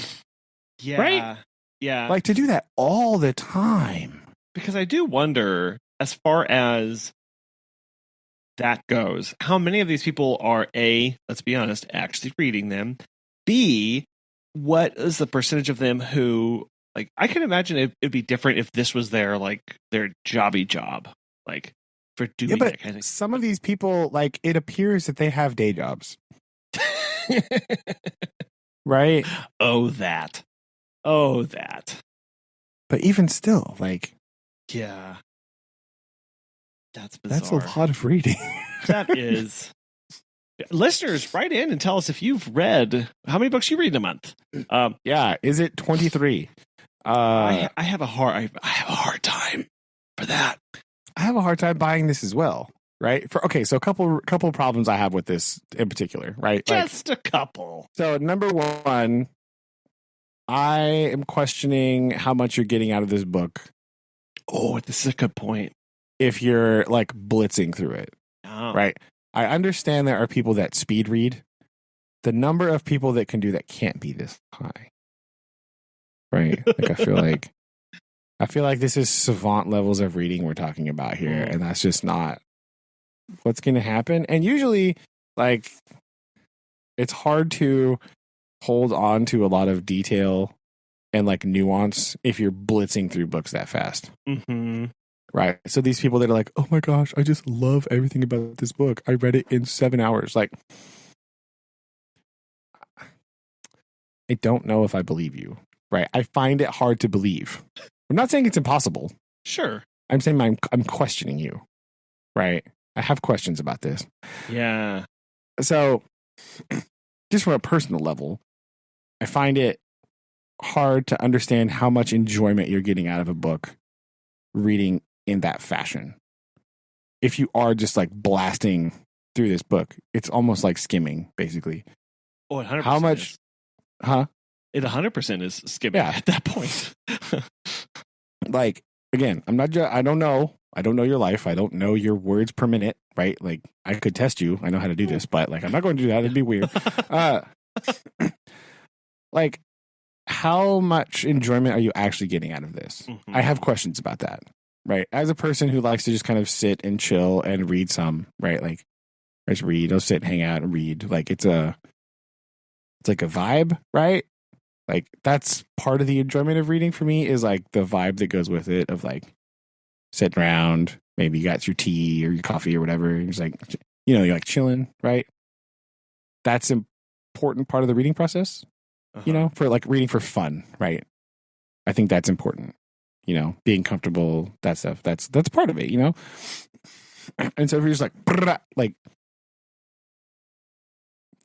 Yeah. Right? Yeah. Like to do that all the time. Because I do wonder, as far as that goes, how many of these people are A, let's be honest, actually reading them? B, what is the percentage of them who, like, I can imagine it'd be different if this was their jobby job, like, for doing that kind of. Some of these people, like, it appears that they have day jobs. Right? Oh, that. But even still, like, yeah, that's bizarre. That's a lot of reading. That is. Listeners, write in and tell us if you've read how many books you read in a month. Yeah, is it 23? I have a hard time for that. I have a hard time buying this as well, right? So a couple of problems I have with this in particular, right? Just a couple. So number one, I am questioning how much you're getting out of this book. Oh, this is a good point. If you're like blitzing through it, right? I understand there are people that speed read. The number of people that can do that can't be this high, right? Like I feel like this is savant levels of reading we're talking about here, and that's just not what's going to happen. And usually, like, it's hard to hold on to a lot of detail and like nuance if you're blitzing through books that fast. Mm-hmm. Right. So these people that are like, oh my gosh, I just love everything about this book. I read it in 7 hours. Like, I don't know if I believe you. Right. I find it hard to believe. I'm not saying it's impossible. Sure. I'm saying I'm questioning you. Right. I have questions about this. Yeah. So just from a personal level, I find it hard to understand how much enjoyment you're getting out of a book reading in that fashion. If you are just like blasting through this book, it's almost like skimming, basically. Oh, 100%. How much? Is. Huh? It 100% is skimming at that point. Like, again, I don't know. I don't know your life. I don't know your words per minute, right? Like, I could test you. I know how to do this, but like, I'm not going to do that. It'd be weird. Like, how much enjoyment are you actually getting out of this? Mm-hmm. I have questions about that, right? As a person who likes to just kind of sit and chill and read some, right? Like, I just read, I'll sit, hang out and read. Like, it's like a vibe, right? Like, that's part of the enjoyment of reading for me is like the vibe that goes with it of like sitting around, maybe you got your tea or your coffee or whatever. And it's like, you're like chilling, right? That's an important part of the reading process. For like reading for fun, right? I think that's important. Being comfortable, that stuff. That's part of it, And so if you're just like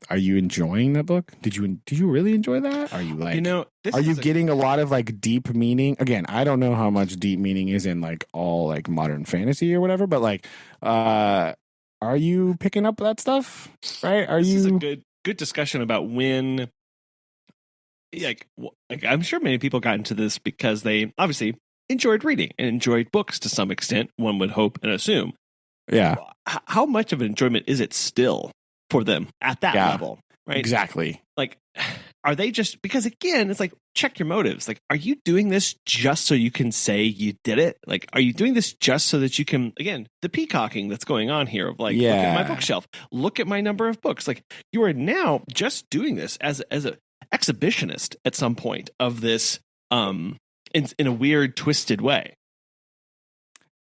are you enjoying that book? Did you really enjoy that? Are you like, are you getting a lot of like deep meaning? Again, I don't know how much deep meaning is in like all like modern fantasy or whatever, but like, are you picking up that stuff? Right? This is a good discussion about when. Like I'm sure many people got into this because they obviously enjoyed reading and enjoyed books to some extent. One would hope and assume. Yeah. How much of an enjoyment is it still for them at that level? Right? Exactly. Like, are they just, because again, it's like, check your motives. Like, are you doing this just so you can say you did it? Like, are you doing this just so that you can, again, the peacocking that's going on here of like, look at my bookshelf, look at my number of books. Like, you are now just doing this as a exhibitionist at some point of this in a weird, twisted way.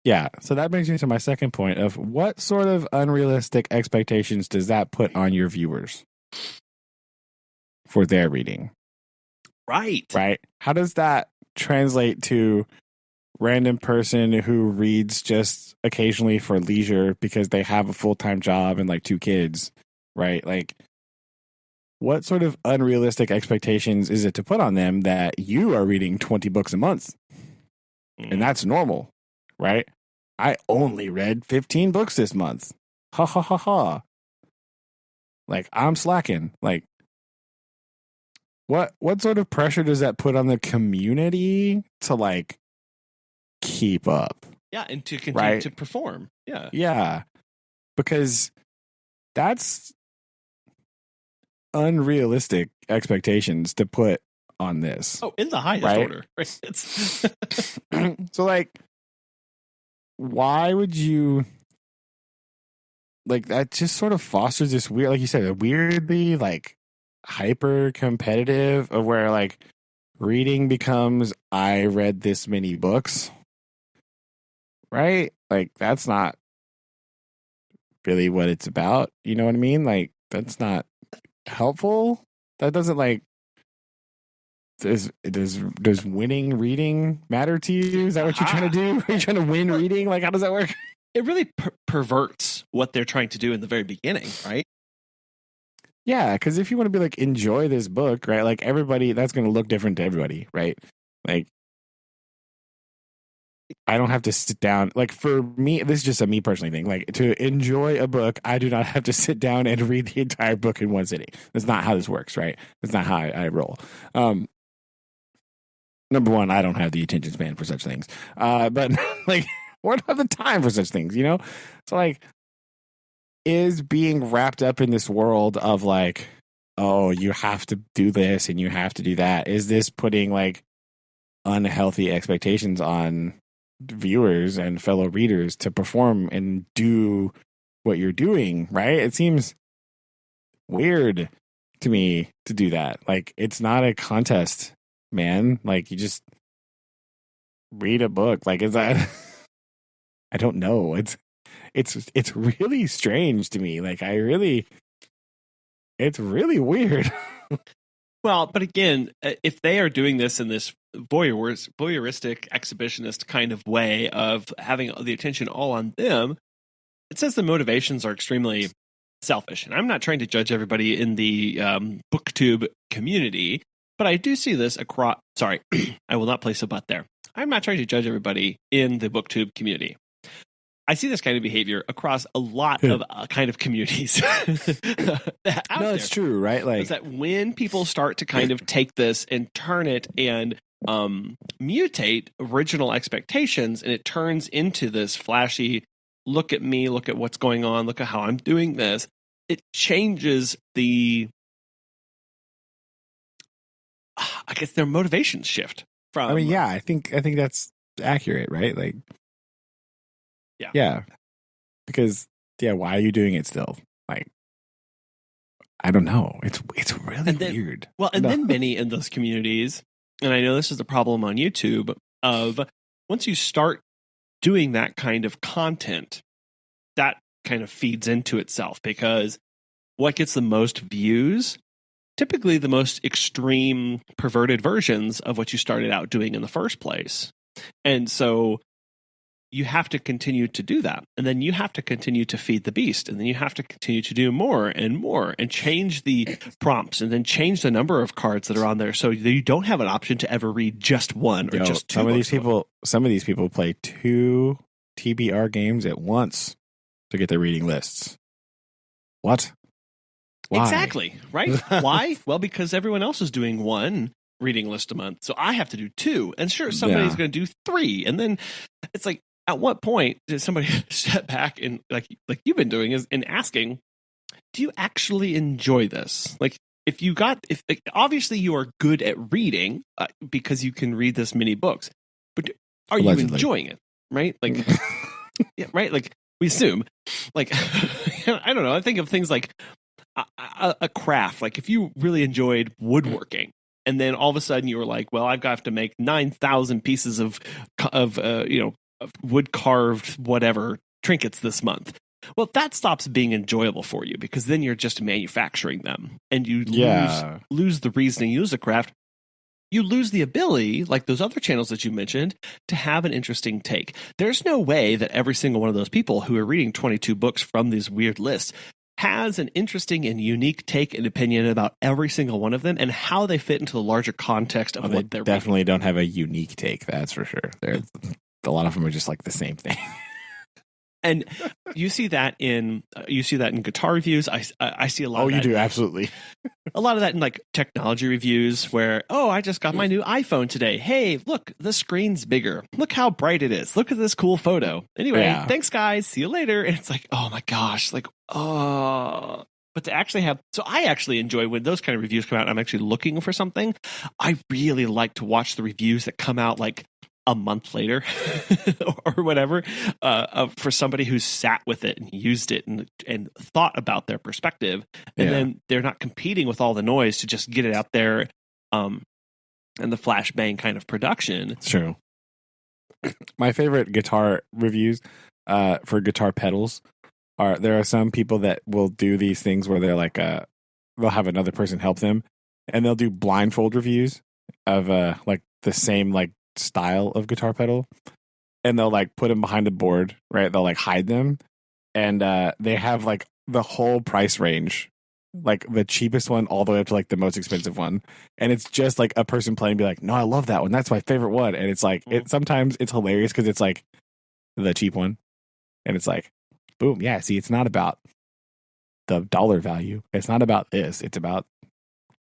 Yeah, so that brings me to my second point of what sort of unrealistic expectations does that put on your viewers for their reading? Right. How does that translate to random person who reads just occasionally for leisure because they have a full-time job and like 2 kids, right? Like, what sort of unrealistic expectations is it to put on them that you are reading 20 books a month? And that's normal, right? I only read 15 books this month. Ha ha ha ha. Like, I'm slacking. Like, what sort of pressure does that put on the community to like keep up? Yeah, and to continue to perform. Yeah. Yeah. Because that's unrealistic expectations to put on this. Oh, in the highest order. It's so like, why would you like that? Just sort of fosters this weird, like you said, a weirdly like hyper competitive of where like reading becomes I read this many books, right? Like, that's not really what it's about. You know what I mean? Like, that's not helpful. That doesn't like. Does winning reading matter to you? Is that what you're trying to do? Are you trying to win reading? Like, how does that work? It really perverts what they're trying to do in the very beginning, right? Yeah, because if you want to be like, enjoy this book, right? Like, everybody, that's going to look different to everybody, right? Like, I don't have to sit down. Like, for me, this is just a me personally thing. Like, to enjoy a book, I do not have to sit down and read the entire book in one sitting. That's not how this works, right? That's not how I roll. Number one, I don't have the attention span for such things. But like, or don't have the time for such things, you know? So like, is being wrapped up in this world of like, oh, you have to do this and you have to do that. Is this putting like unhealthy expectations on viewers and fellow readers to perform and do what you're doing, right? It seems weird to me to do that. Like, it's not a contest, man. Like, you just read a book. Like, is that I don't know. It's really strange to me. Like, it's really weird. Well, but again, if they are doing this in this voyeuristic, exhibitionist kind of way of having the attention all on them, it says the motivations are extremely selfish. And I'm not trying to judge everybody in the booktube community, but I do see this across. Sorry, I will not place a but there. I'm not trying to judge everybody in the booktube community. I see this kind of behavior across a lot of kind of communities. No, it's true, right? Like, is that when people start to kind of take this and turn it and mutate original expectations, and it turns into this flashy, look at me, look at what's going on, look at how I'm doing this. It changes I guess their motivations shift from. I mean, yeah, I think that's accurate, right? Like, yeah, because why are you doing it still? Like, I don't know. It's really weird. Well, and then many in those communities, and I know this is a problem on YouTube, of once you start doing that kind of content, that kind of feeds into itself, because what gets the most views, typically the most extreme perverted versions of what you started out doing in the first place. And so you have to continue to do that. And then you have to continue to feed the beast. And then you have to continue to do more and change the prompts and then change the number of cards that are on there. So you don't have an option to ever read just one or just two. Some of these people play 2 TBR games at once to get their reading lists. What? Why? Exactly. Right. Why? Well, because everyone else is doing 1 reading list a month. So I have to do 2. And sure, somebody's going to do 3. And then it's like, at what point did somebody step back and like you've been doing is in asking, do you actually enjoy this? Like if obviously you are good at reading because you can read this many books, but are you enjoying it? Right? Like, yeah, right. Like we assume like, I don't know. I think of things like a craft. Like if you really enjoyed woodworking, and then all of a sudden you were like, well, I've got to make 9,000 pieces of wood carved whatever trinkets this month. Well, that stops being enjoyable for you because then you're just manufacturing them and you lose the reasoning, you lose the craft. You lose the ability, like those other channels that you mentioned, to have an interesting take. There's no way that every single one of those people who are reading 22 books from these weird lists has an interesting and unique take and opinion about every single one of them and how they fit into the larger context of what they're definitely reading. Don't have a unique take, that's for sure. A lot of them are just like the same thing. And you see that in guitar reviews. I see a lot. Oh, of that. You do, absolutely. A lot of that in like technology reviews where, I just got my new iPhone today. Hey, look, the screen's bigger. Look how bright it is. Look at this cool photo. Anyway, Thanks guys. See you later. And it's like, oh my gosh, like, oh. But to actually I actually enjoy when those kind of reviews come out and I'm actually looking for something. I really like to watch the reviews that come out like a month later or whatever, for somebody who's sat with it and used it and thought about their perspective. And then they're not competing with all the noise to just get it out there and the flashbang kind of production. It's true. My favorite guitar reviews for guitar pedals there are some people that will do these things where they're like, they'll have another person help them and they'll do blindfold reviews of like the same like style of guitar pedal, and they'll like put them behind a board, right? They'll like hide them, and they have like the whole price range, like the cheapest one all the way up to like the most expensive one, and it's just like a person playing be like, no, I love that one, that's my favorite one. And it's like sometimes it's hilarious because it's like the cheap one, and it's like, boom, yeah, see, it's not about the dollar value, it's not about this, it's about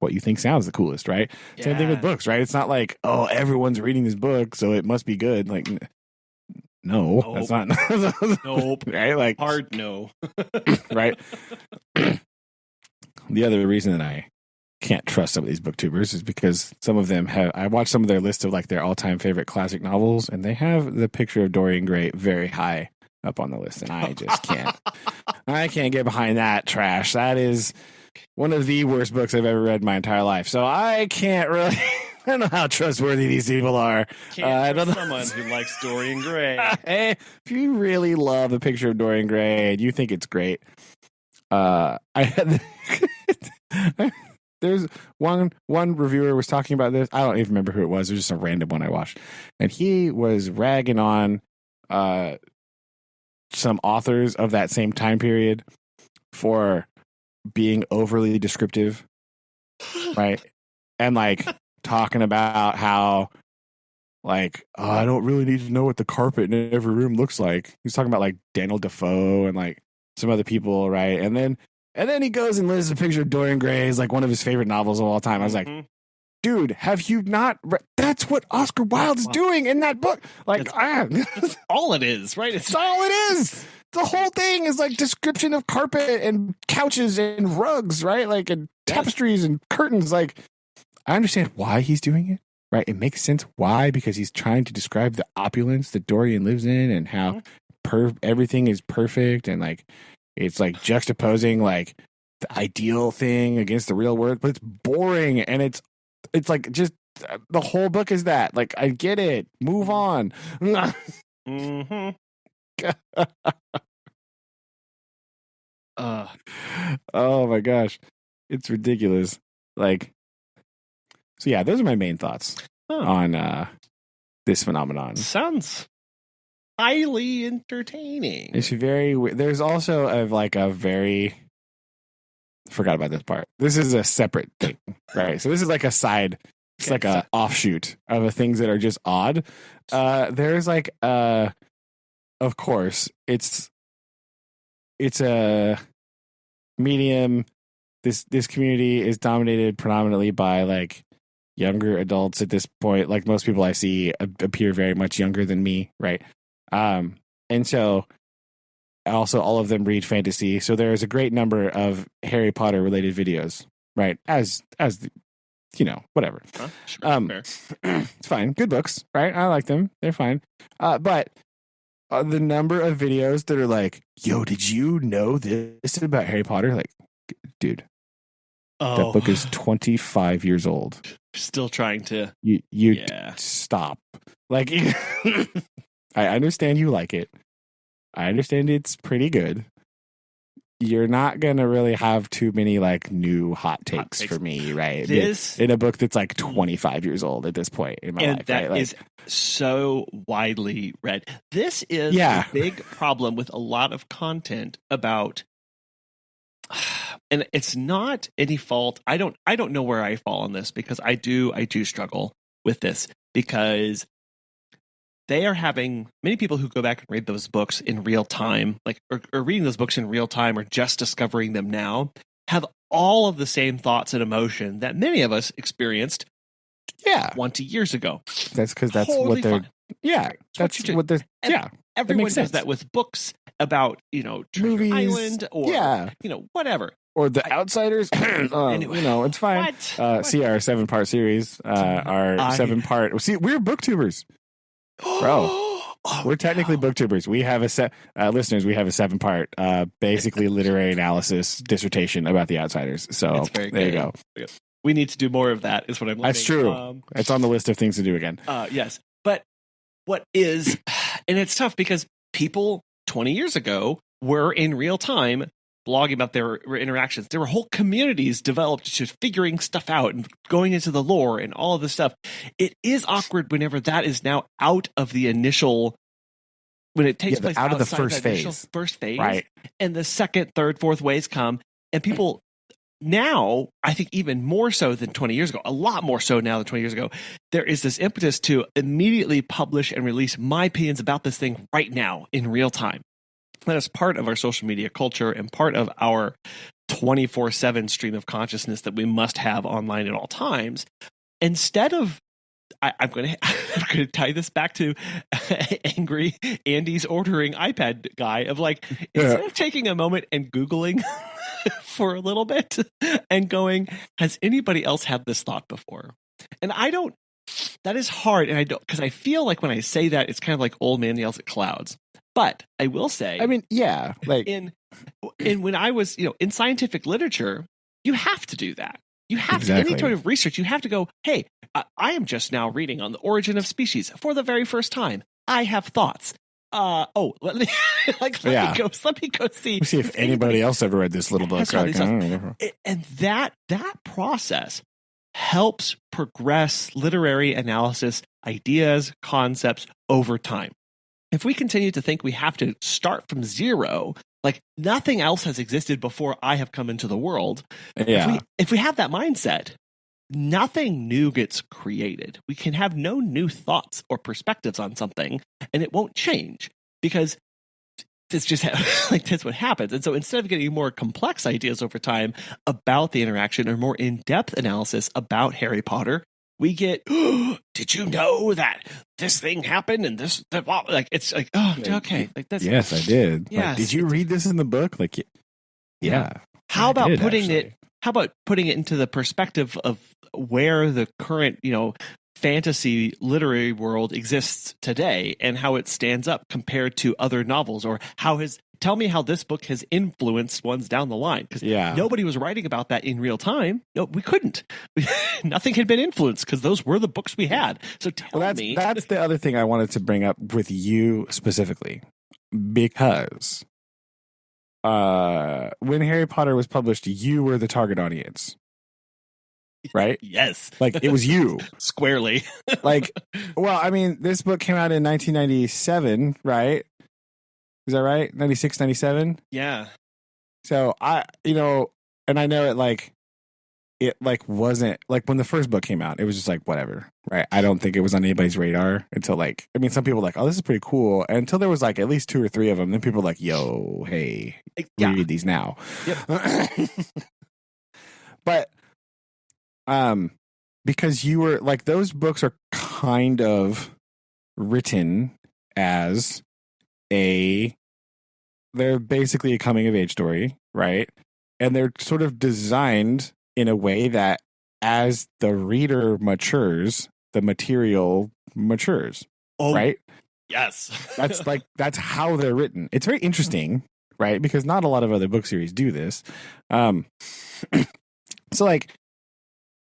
what you think sounds the coolest, right? Yeah. Same thing with books, right? It's not like, everyone's reading this book, so it must be good. Like, no, that's not. Nope. Right? Like, hard no. Right? The other reason that I can't trust some of these booktubers is because some of them I watched some of their list of like their all-time favorite classic novels, and they have the picture of Dorian Gray very high up on the list, and I just can't. I can't get behind that trash. That is one of the worst books I've ever read in my entire life. So I can't really. I don't know how trustworthy these people are. I don't know. Someone who likes Dorian Gray. Hey, if you really love a picture of Dorian Gray and you think it's great, I had. There's one reviewer was talking about this. I don't even remember who it was. It was just a random one I watched, and he was ragging on some authors of that same time period for being overly descriptive, right? And like talking about how like, I don't really need to know what the carpet in every room looks like. He's talking about like Daniel Defoe and like some other people, right? And then he goes and lists a picture of Dorian Gray as like one of his favorite novels of all time. I was like, dude, have you not read? That's what Oscar Wilde is doing in that book. Like, that's all it is, right? It's all it is. The whole thing is like description of carpet and couches and rugs, right? Like, and tapestries and curtains. Like, I understand why he's doing it, right? It makes sense why, because he's trying to describe the opulence that Dorian lives in and how everything is perfect, and like it's like juxtaposing like the ideal thing against the real world, but it's boring, and it's like just the whole book is that. Like, I get it. Move on. Mm-hmm. Oh my gosh, it's ridiculous. Like, so yeah, those are my main thoughts on this phenomenon. Sounds highly entertaining. It's very. There's also a very. Forgot about this part. This is a separate thing, right? So this is like a side. It's like a offshoot of the things that are just odd. There's of course, it's a medium. This community is dominated predominantly by like younger adults at this point. Like most people I see appear very much younger than me, right? And so also all of them read fantasy. So there's a great number of Harry Potter related videos, right? As whatever. Sure, it's fine. Good books, right? I like them. They're fine. But the number of videos that are like, yo, did you know this about Harry Potter? Like, dude, that book is 25 years old. Still trying to. You stop. Like, I understand you like it. I understand it's pretty good. You're not going to really have too many like new hot takes for me, right? In a book that's like 25 years old at this point in my life. That right? is so widely read. This is a big problem with a lot of content about, and it's not any fault. I don't know where I fall on this because I do struggle with this because they are having many people who go back and read those books in real time, like or reading those books in real time or just discovering them now, have all of the same thoughts and emotion that many of us experienced 20 years ago. That's because that's totally what they're fine. Yeah, that's what they're everyone does that with books about, movies, Island or whatever. Or The Outsiders. Anyway, it's fine. See our 7-part series, our 7-part. See, we're booktubers. Bro, we're technically booktubers. We have listeners. We have a 7-part, basically literary analysis dissertation about The Outsiders. So there you go. We need to do more of that. Is what I'm. That's true. It's on the list of things to do again. Yes, but what is, and it's tough because people 20 years ago were in real time blogging about their interactions. There were whole communities developed just figuring stuff out and going into the lore and all of this stuff. It is awkward whenever that is now out of the initial, when it takes place out of the first phase, right? And the second, third, fourth waves come, and people now, I think even more so than 20 years ago, a lot more so now than 20 years ago, there is this impetus to immediately publish and release my opinions about this thing right now in real time. That is part of our social media culture and part of our 24/7 stream of consciousness that we must have online at all times. Instead of, I'm going to tie this back to angry Andy's ordering iPad guy of like, instead of taking a moment and Googling for a little bit and going, has anybody else had this thought before? And that is hard. And because I feel like when I say that, it's kind of like old man yells at clouds. But I will say, like in when I was, in scientific literature, you have to do that. You have to, any sort of research, you have to go, hey, I am just now reading on the origin of species for the very first time. I have thoughts. Let me go see if anybody else ever read this little book. And that process helps progress literary analysis, ideas, concepts over time. If we continue to think we have to start from zero, like nothing else has existed before I have come into the world. If we have that mindset, nothing new gets created. We can have no new thoughts or perspectives on something, and it won't change because it's just that's what happens. And so instead of getting more complex ideas over time about the interaction or more in-depth analysis about Harry Potter, we get, did you know that this thing happened and this, like, it's like, okay. Like that's, yes, I did. Yes, like, did you read this in the book? Like, yeah. How about putting it into the perspective of where the current, fantasy literary world exists today and how it stands up compared to other novels, or tell me how this book has influenced ones down the line. Because nobody was writing about that in real time. No, we couldn't. Nothing had been influenced because those were the books we had. So tell me. That's the other thing I wanted to bring up with you specifically. Because when Harry Potter was published, you were the target audience. right? Yes. Like it was you. Squarely. Like, well, I mean, this book came out in 1997, right? Is that right? 96, 97? Yeah. So and I know it wasn't like when the first book came out, it was just like whatever, right? I don't think it was on anybody's radar until some people were like, oh, this is pretty cool. And until there was like at least 2 or 3 of them, then people were like, yo, hey, read these now. Yep. But because you were like, those books are kind of written as they're basically a coming of age story, right? And they're sort of designed in a way that as the reader matures, the material matures. Right? Yes. that's how they're written. It's very interesting, right? Because not a lot of other book series do this. So like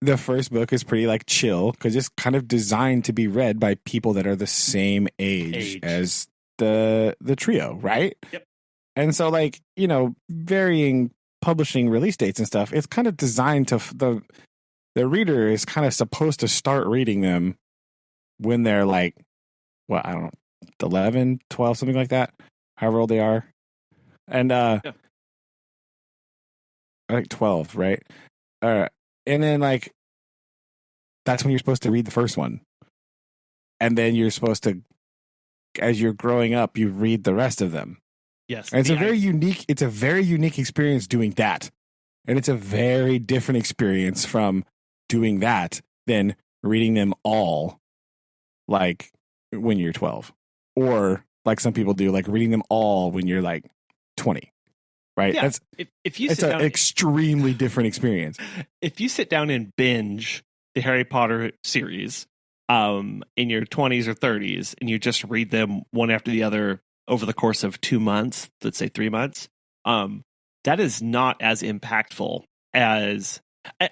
the first book is pretty like chill because it's kind of designed to be read by people that are the same age. As the trio, right? Yep. And so like, varying publishing release dates and stuff, it's kind of designed to the reader is kind of supposed to start reading them when they're like, I don't know, 11, 12, something like that, however old they are. And I think 12, right? And then like that's when you're supposed to read the first one. And then you're supposed to, as you're growing up, you read the rest of them. Yes. And it's a very unique experience doing that. And it's a very different experience from doing that than reading them all like when you're 12. Or like some people do, like reading them all when you're like 20. Right? Yeah. It's an extremely different experience. If you sit down and binge the Harry Potter series in your 20s or 30s and you just read them one after the other over the course of 2 months, let's say 3 months, that is not as impactful as I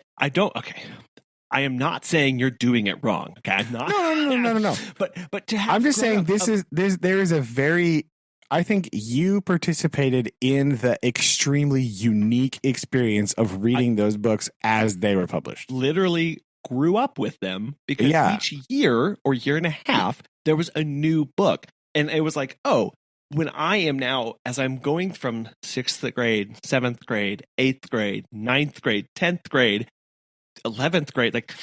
am not saying you're doing it wrong. Okay, I'm not. No. But to have, I'm just saying there is a very. I think you participated in the extremely unique experience of reading those books as they were published. Literally grew up with them because each year or year and a half there was a new book, and it was like, oh. When I am now, as I'm going from 6th grade, 7th grade, 8th grade, 9th grade, 10th grade, 11th grade, like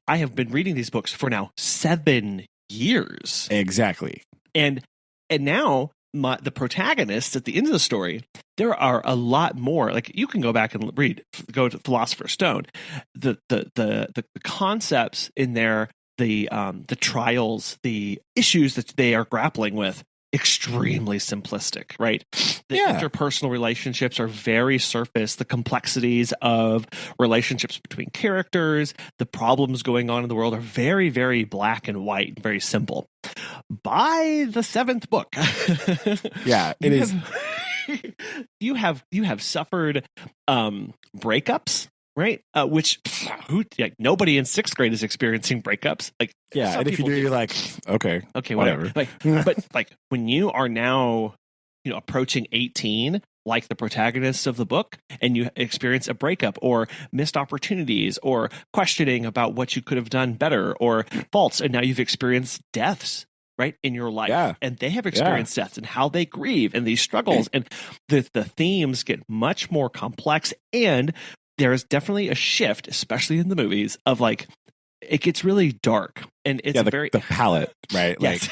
I have been reading these books for now 7 years. Exactly. And now the protagonists at the end of the story, there are a lot more. Like you can go back and go to Philosopher's Stone. The concepts in there, the trials, the issues that they are grappling with, extremely simplistic, right? The interpersonal relationships are very surface. The complexities of relationships between characters, the problems going on in the world are very, very black and white and very simple. By the 7th book, it is. You have suffered breakups. Right, which nobody in 6th grade is experiencing breakups. Like, and if you do, you're like, okay, whatever. But like when you are now, approaching 18, like the protagonists of the book, and you experience a breakup or missed opportunities or questioning about what you could have done better or faults, and now you've experienced deaths. Right, in your life, and they have experienced deaths and how they grieve and these struggles, and the themes get much more complex, and there is definitely a shift, especially in the movies, of like it gets really dark, and it's the palette, right? Yes.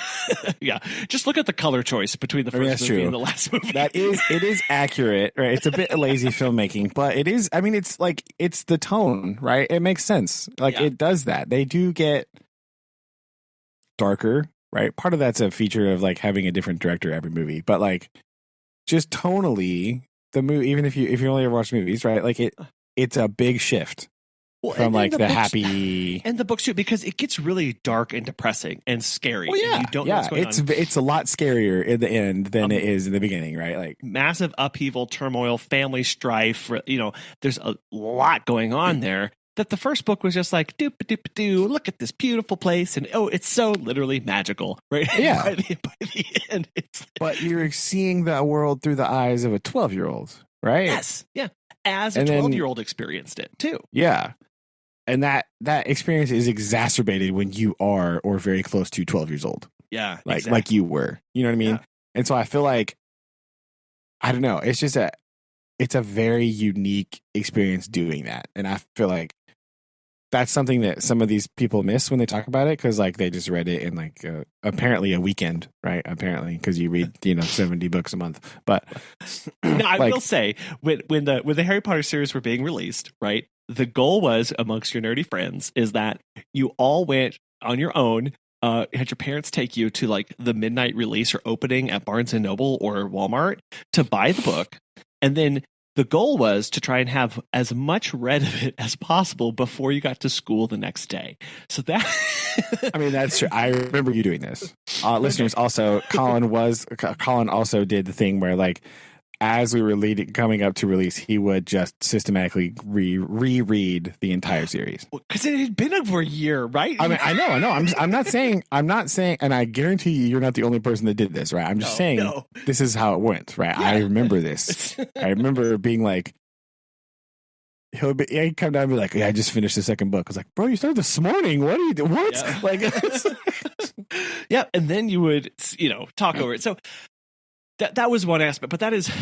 Like, just look at the color choice between the first movie and the last movie. It is accurate, right? It's a bit lazy filmmaking, but it is. I mean, it's like it's the tone, right? It makes sense. Like it does that. They do get darker. Right, part of that's a feature of like having a different director every movie, but like just tonally, the movie. Even if you only ever watch movies, right? Like it's a big shift from like the happy and the books too, because it gets really dark and depressing and scary. Well, and you don't know what's going on. It's a lot scarier in the end than it is in the beginning, right? Like massive upheaval, turmoil, family strife. There's a lot going on there. That the first book was just like, doop-a-doop-a-doo, look at this beautiful place, and it's so literally magical, right? Yeah. by the end, but you're seeing the world through the eyes of a 12-year-old, right? Yes, yeah. As a 12-year-old experienced it, too. Yeah. And that experience is exacerbated when you are or very close to 12 years old. Yeah, like exactly. like you were. You know what I mean? Yeah. And so I feel like, I don't know. It's just it's a very unique experience doing that, and I feel like that's something that some of these people miss when they talk about it, because like they just read it in like apparently a weekend, right? Apparently, because you read 70 books a month. But now I will say, when the Harry Potter series were being released, right, the goal was amongst your nerdy friends is that you all went on your own, had your parents take you to like the midnight release or opening at Barnes and Noble or Walmart to buy the book, and then the goal was to try and have as much read of it as possible before you got to school the next day. So that, I mean, that's true. I remember you doing this. Listeners, also, Collin also did the thing where, like, as we were coming up to release, he would just systematically reread the entire series, because it had been over a year, right? I mean, I know. I'm not saying, and I guarantee you're not the only person that did this, right? I'm just saying this is how it went, right? Yeah. I remember this. I remember being like, he'd come down and be like, "Yeah, I just finished the second book." I was like, "Bro, you started this morning. What are you doing? What?" Yeah. Like, yeah, and then you would, talk over it. So that was one aspect, but that is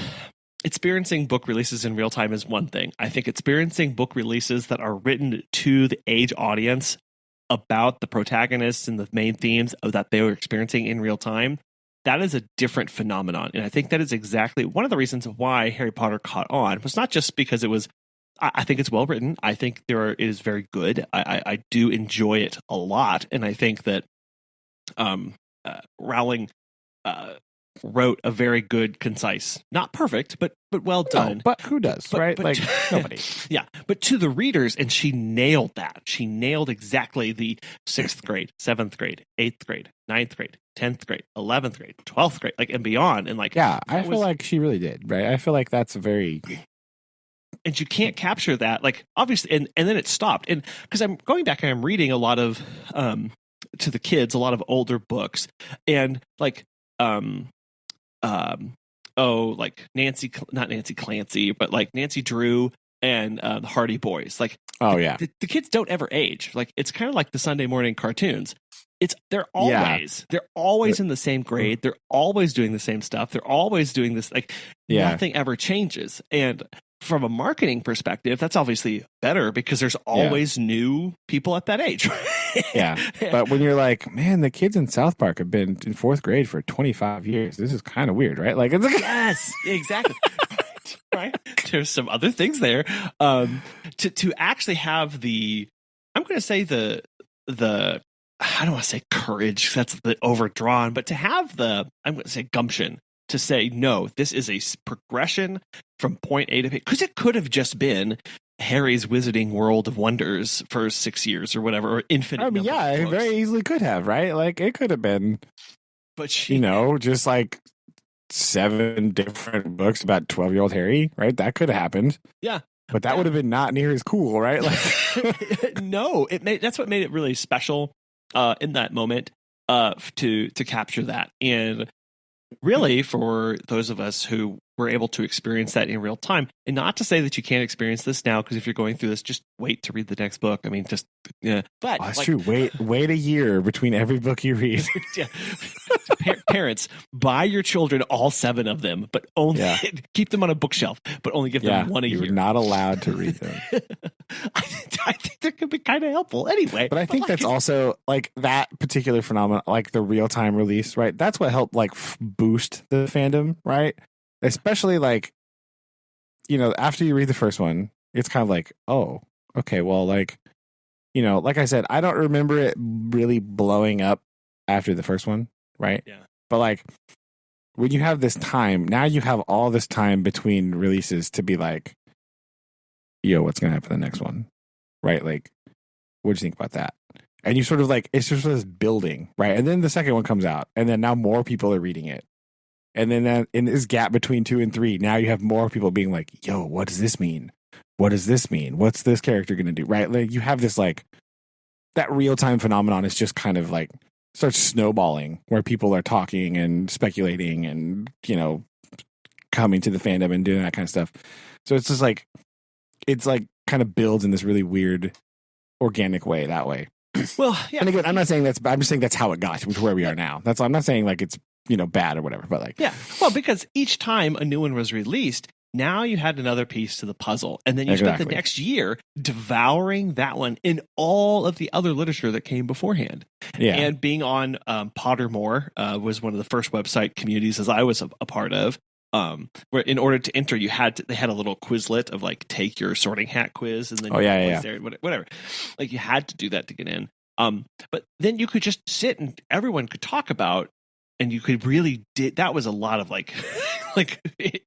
experiencing book releases in real time is one thing. I think experiencing book releases that are written to the age audience about the protagonists and the main themes that they were experiencing in real time, that is a different phenomenon. And I think that is exactly one of the reasons why Harry Potter caught on. It was not just because it was, I think it's well written. I think it is very good. I do enjoy it a lot. And I think that Rowling wrote a very good, concise, not perfect, but well done. No, but who does, right? Like nobody. Yeah, but to the readers, and she nailed that. She nailed exactly the 6th grade, 7th grade, 8th grade, 9th grade, 10th grade, 11th grade, 12th grade, like, and beyond. And like, yeah, I feel like she really did, right? I feel like that's very. And you can't capture that, like, obviously, and then it stopped. And because I'm going back and I'm reading a lot of to the kids, a lot of older books, and like like not Nancy Clancy, but like Nancy Drew and the Hardy Boys. Like, the kids don't ever age. Like, it's kind of like the Sunday morning cartoons. They're always in the same grade. They're always doing the same stuff. They're always doing this. Like, nothing ever changes. And from a marketing perspective, that's obviously better because there's always new people at that age. Yeah. But when you're like, man, the kids in South Park have been in 4th grade for 25 years. This is kind of weird, right? Like, it's like, yes, exactly. Right. There's some other things there. To actually have I'm going to say the I don't want to say courage, that's the overdrawn, but to have I'm going to say gumption to say, no, this is a progression from point A to B, because it could have just been Harry's Wizarding World of Wonders for 6 years or whatever, or infinite. I mean, yeah, it very easily could have, right? Like, it could have been, but just like 7 different books about 12-year-old Harry, right? That could have happened. Yeah. But that would have been not near as cool, right? Like, no, that's what made it really special in that moment, to capture that. And really, for those of us who were able to experience that in real time, and not to say that you can't experience this now, because if you're going through this, just wait to read the next book. I mean, just but that's true. Wait a year between every book you read. Yeah. Parents, buy your children all 7 of them, but only keep them on a bookshelf, but only give them one a year. You're not allowed to read them. I think that could be kind of helpful anyway. But I think that's also like that particular phenomenon, like the real time release, right? That's what helped like boost the fandom, right? Especially like, after you read the first one, it's kind of like, oh, okay, well, like, like I said, I don't remember it really blowing up after the first one, right? Yeah. But like, when you have this time, now you have all this time between releases to be like, yo, what's going to happen in the next one, right? Like, what do you think about that? And you sort of like, it's just this building, right? And then the second one comes out, and then now more people are reading it. And then in this gap between 2 and 3, now you have more people being like, yo, what does this mean? What does this mean? What's this character going to do? Right? Like, you have this like, that real time phenomenon is just kind of like starts snowballing, where people are talking and speculating and, coming to the fandom and doing that kind of stuff. So it's just like, kind of builds in this really weird organic way that way. Well, yeah. And again, I'm not saying that's. I'm just saying that's how it got to where we are now. That's. I'm not saying like it's bad or whatever. But like, yeah. Well, because each time a new one was released, now you had another piece to the puzzle, and then you spent the next year devouring that one in all of the other literature that came beforehand. Yeah. And being on Pottermore was one of the first website communities as I was a part of. Where in order to enter, they had a little Quizlet of like take your sorting hat quiz, and then there, whatever. Like you had to do that to get in. But then you could just sit and everyone could talk about, and you could really that was a lot of like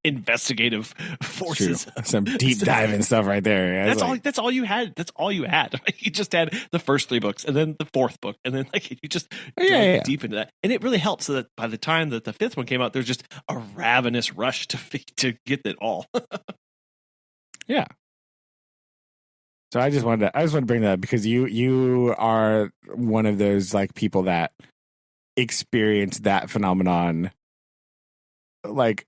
investigative forces. Some deep dive and stuff right there. That's all you had. That's all you had. You just had the first 3 books and then the 4th book, and then like you just deep into that, and it really helped. So that by the time that the 5th one came out, there's just a ravenous rush to get it all. Yeah. So I just wanted to bring that up because you are one of those like people that experience that phenomenon, like,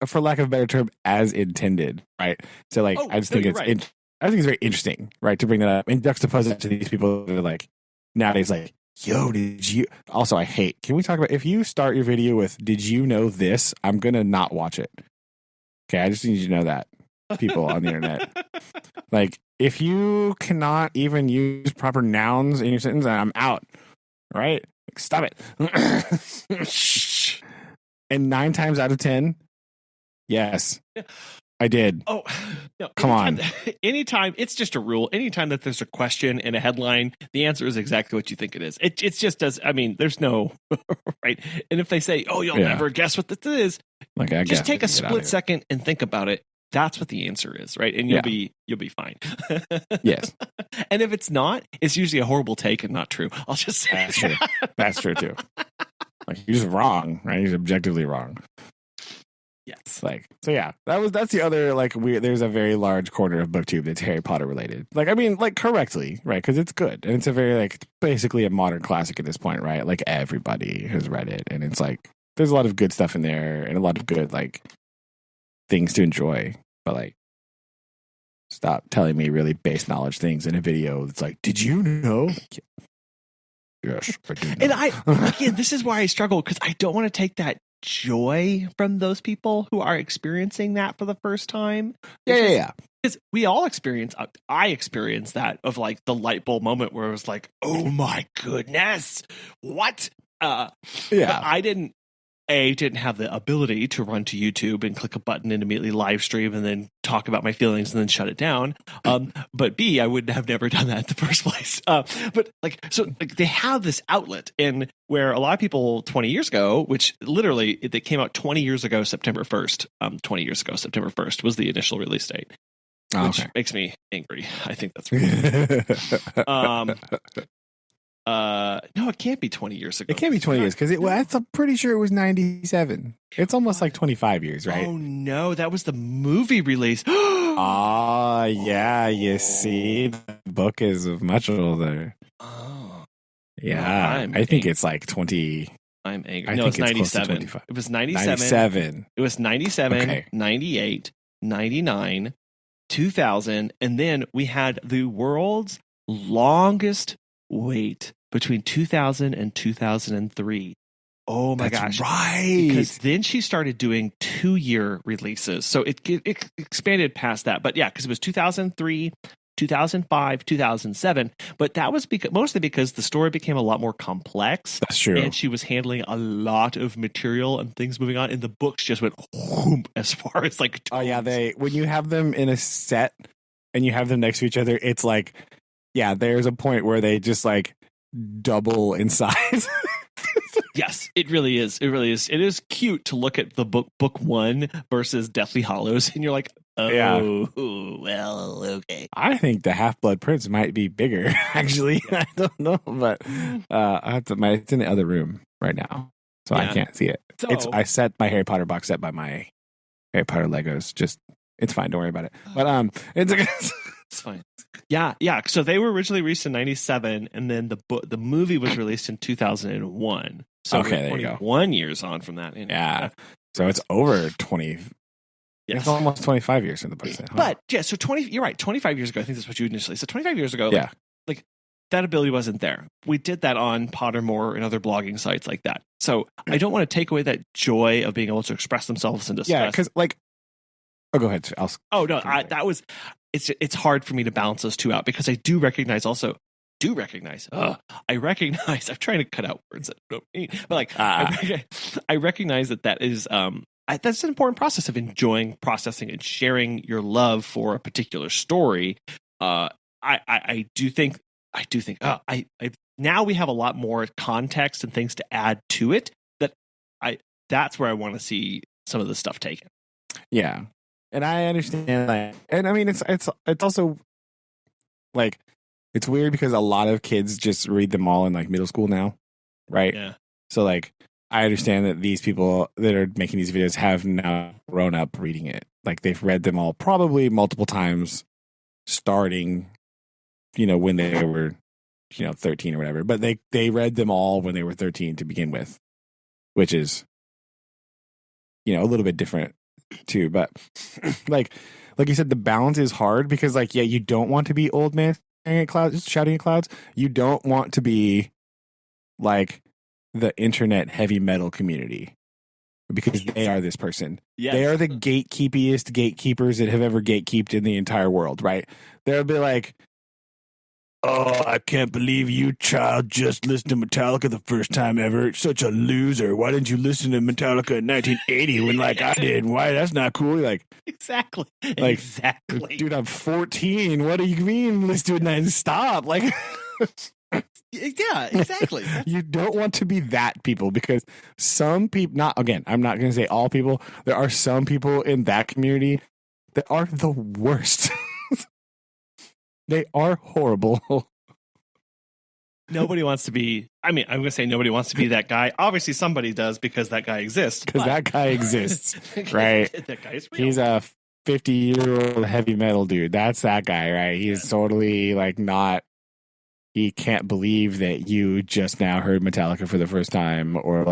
for lack of a better term, as intended, right? So like, I just think I think it's very interesting, right, to bring that up and juxtapose it to these people that are like nowadays, like, yo, did you? Also, I hate. Can we talk about if you start your video with "Did you know this?" I'm gonna not watch it. Okay, I just need you to know that, people on the internet, like, if you cannot even use proper nouns in your sentence, I'm out. Right? Like, stop it. And 9 times out of 10. Yes, I did. Oh, no! Come on. Anytime, it's just a rule. Anytime that there's a question in a headline, the answer is exactly what you think it is. It just does. I mean, there's no right. And if they say, "Oh, you'll never guess what this is," like, just take a split second and think about it. That's what the answer is, right? And you'll be fine. Yes. And if it's not, it's usually a horrible take and not true. I'll just say that's true. That's true too. Like, you're just wrong, right? You're objectively wrong. Yes. Like, so yeah, that's the other, like, there's a very large corner of BookTube that's Harry Potter related. Like, I mean, like, correctly, right? Because it's good. And it's a very, like, basically a modern classic at this point, right? Like, everybody has read it. And it's like, there's a lot of good stuff in there and a lot of good, like, things to enjoy. But, like, stop telling me really base knowledge things in a video. It's like, did you know? Yes, I did know. And again, this is why I struggle, because I don't want to take that joy from those people who are experiencing that for the first time. Yeah. Because we all I experienced that, of like the light bulb moment where it was like, oh my goodness, what? I didn't have the ability to run to YouTube and click a button and immediately live stream and then talk about my feelings and then shut it down. But B, I would have never done that in the first place. But like, so like, they have this outlet, and where a lot of people 20 years ago, which literally they came out 20 years ago, September 1st, 20 years ago, September 1st was the initial release date, which makes me angry. I think that's right. No, it can't be 20 years ago. It can't be 20 years because I'm pretty sure it was 97. It's almost like 25 years, right? Oh no, that was the movie release. Yeah, you see, the book is much older. Oh, yeah, I think it's like 20. I'm angry. No, it's 97. It was 97. It was 97, 98, 99, 2000, and then we had the world's longest wait between 2000 and 2003. Oh my gosh. Right. Because then she started doing 2-year releases. So it expanded past that. But yeah, because it was 2003, 2005, 2007. But that was mostly because the story became a lot more complex. That's true. And she was handling a lot of material and things moving on. And the books just went whoom, as far as like. Oh yeah, when you have them in a set and you have them next to each other, it's like, yeah, there's a point where they just like double in size. Yes, it really is. It really is. It is cute to look at the book 1 versus Deathly Hallows, and you're like, oh, well, okay. I think the Half-Blood Prince might be bigger, actually. Yeah. I don't know, but it's in the other room right now, so I can't see it. So, I set my Harry Potter box set by my Harry Potter Legos. Just, it's fine. Don't worry about it. But it's fine. Yeah. So they were originally released in 97, and then the movie was released in 2001. So there you go. 1 years on from that. Yeah. So it's over 20. Yes. It's almost 25 years in the book. Huh? But yeah, so you're right. 25 years ago, I think that's what you initially said. 25 years ago, like that ability wasn't there. We did that on Pottermore and other blogging sites like that. So I don't want to take away that joy of being able to express themselves and discuss. Yeah, because oh, go ahead. It's hard for me to balance those two out because I do recognize. I'm trying to cut out words that I don't mean, but I recognize that is that's an important process of enjoying, processing, and sharing your love for a particular story. I do think now we have a lot more context and things to add to it. That's where I want to see some of the stuff taken. Yeah, and I understand that, and I mean it's also like it's weird because a lot of kids just read them all in like middle school now, right? Yeah. So like I understand that these people that are making these videos have now grown up reading it. Like they've read them all probably multiple times, starting, when they were, 13 or whatever. But they read them all when they were 13 to begin with, which is, a little bit different too. But like you said, the balance is hard because you don't want to be old man shouting at clouds. You don't want to be like the internet heavy metal community because they are this person. Yes. They are the gatekeepiest gatekeepers that have ever gatekeeped in the entire world, right? They'll be like, oh, I can't believe you child just listened to Metallica the first time ever. Such a loser. Why didn't you listen to Metallica in 1980 when I did? Why? That's not cool. Exactly. Dude, I'm 14. What do you mean listen to it and stop? Yeah, exactly. You don't want to be that people because some people, I'm not going to say all people. There are some people in that community that are the worst. They are horrible. Nobody wants to be, I'm going to say nobody wants to be that guy. Obviously somebody does because that guy exists. Because that guy exists, right? That guy is real. He's a 50-year-old heavy metal dude. That's that guy, right? He's totally not. He can't believe that you just now heard Metallica for the first time or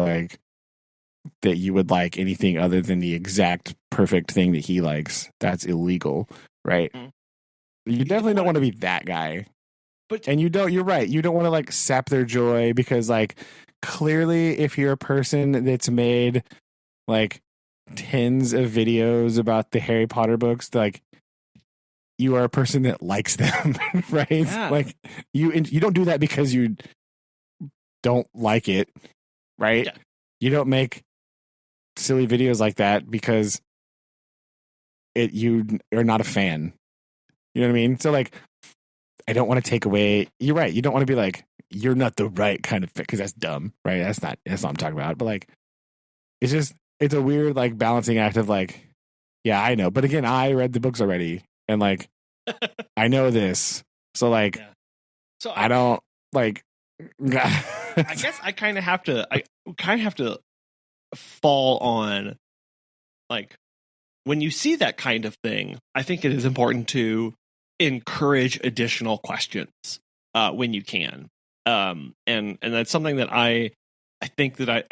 that you would like anything other than the exact perfect thing that he likes. That's illegal, right? Mm-hmm. You definitely don't want to be that guy. And you're right. You don't want to sap their joy because clearly if you're a person that's made tens of videos about the Harry Potter books, you are a person that likes them, right? Yeah. You don't do that because you don't like it, right? Yeah. You don't make silly videos like that because you are not a fan. You know what I mean? So I don't want to take away. You're right. You don't want to be you're not the right kind of fit because that's dumb, right? That's not what I'm talking about. But it's a weird balancing act of yeah, I know. But again, I read the books already. And I know this, so yeah. So I don't I guess I kind of have to fall on when you see that kind of thing. I think it is important to encourage additional questions when you can, and that's something that I think that I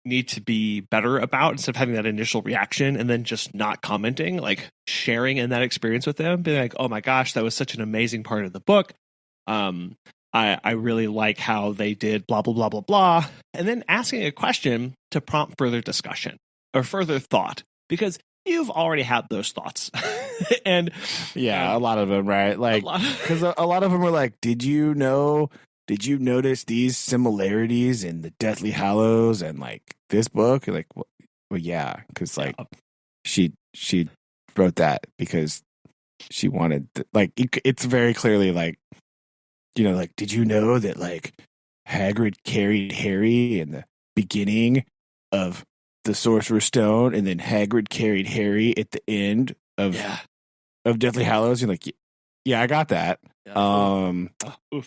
need to be better about instead of having that initial reaction and then just not commenting, sharing in that experience with them, being oh my gosh, that was such an amazing part of the book. I really like how they did blah, blah, blah, blah, blah. And then asking a question to prompt further discussion or further thought, because you've already had those thoughts. And a lot of them, right? Because a lot of them were did you notice these similarities in the Deathly Hallows and this book? You're well, yeah, because she wrote that because she wanted it's very clearly did you know that Hagrid carried Harry in the beginning of the Sorcerer's Stone, and then Hagrid carried Harry at the end of Deathly Hallows? You're yeah, I got that. Yeah.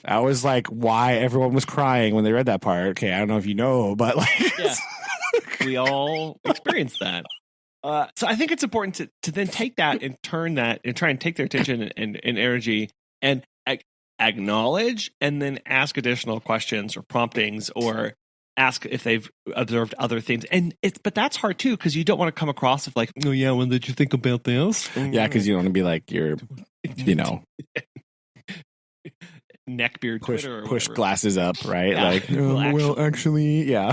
That was why everyone was crying when they read that part. Okay, I don't know if you know, but we all experienced that. So I think it's important to then take that and turn that and try and take their attention and energy and acknowledge and then ask additional questions or promptings or ask if they've observed other things. But that's hard too, because you don't want to come across as like, oh yeah, when did you think about this? Yeah, because you don't want to be like you're, neckbeard Twitter or push whatever. glasses up, right? Yeah. Like, actually, yeah.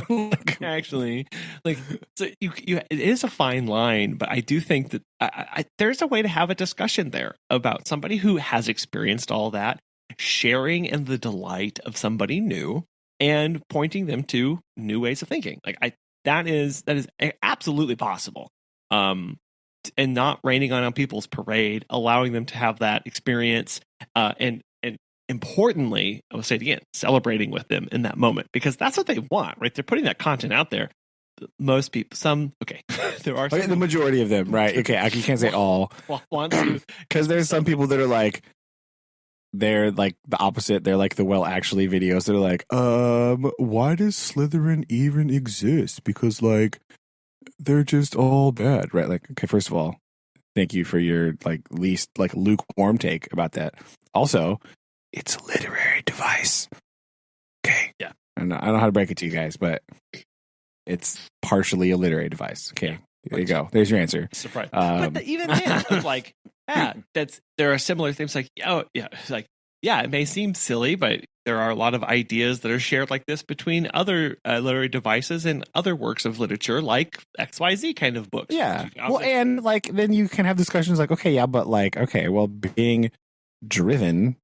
Actually, like, so it is a fine line, but I do think that there's a way to have a discussion there about somebody who has experienced all that, sharing in the delight of somebody new and pointing them to new ways of thinking. Like that is absolutely possible. And not raining on people's parade, allowing them to have that experience, and importantly, I will say it again, celebrating with them in that moment, because that's what they want, right? They're putting that content out there. Most people, there are the majority of them, right? Okay, you can't say all, want to, because there's some people that are like, they're like the opposite. They're like the well actually videos. They're like, why does Slytherin even exist? Because like they're just all bad, right? Like, okay, first of all, thank you for your like least like lukewarm take about that. Also, it's a literary device. Okay. Yeah. I don't know how to break it to you guys, but it's partially a literary device. Okay. There you go. There's your answer. Surprise. But even then, it's like, there are similar things like, it's like, it may seem silly, but there are a lot of ideas that are shared like this between other literary devices and other works of literature, like XYZ kind of books. Yeah. Well, and like, then you can have discussions like, okay, yeah, but like, okay, well, being driven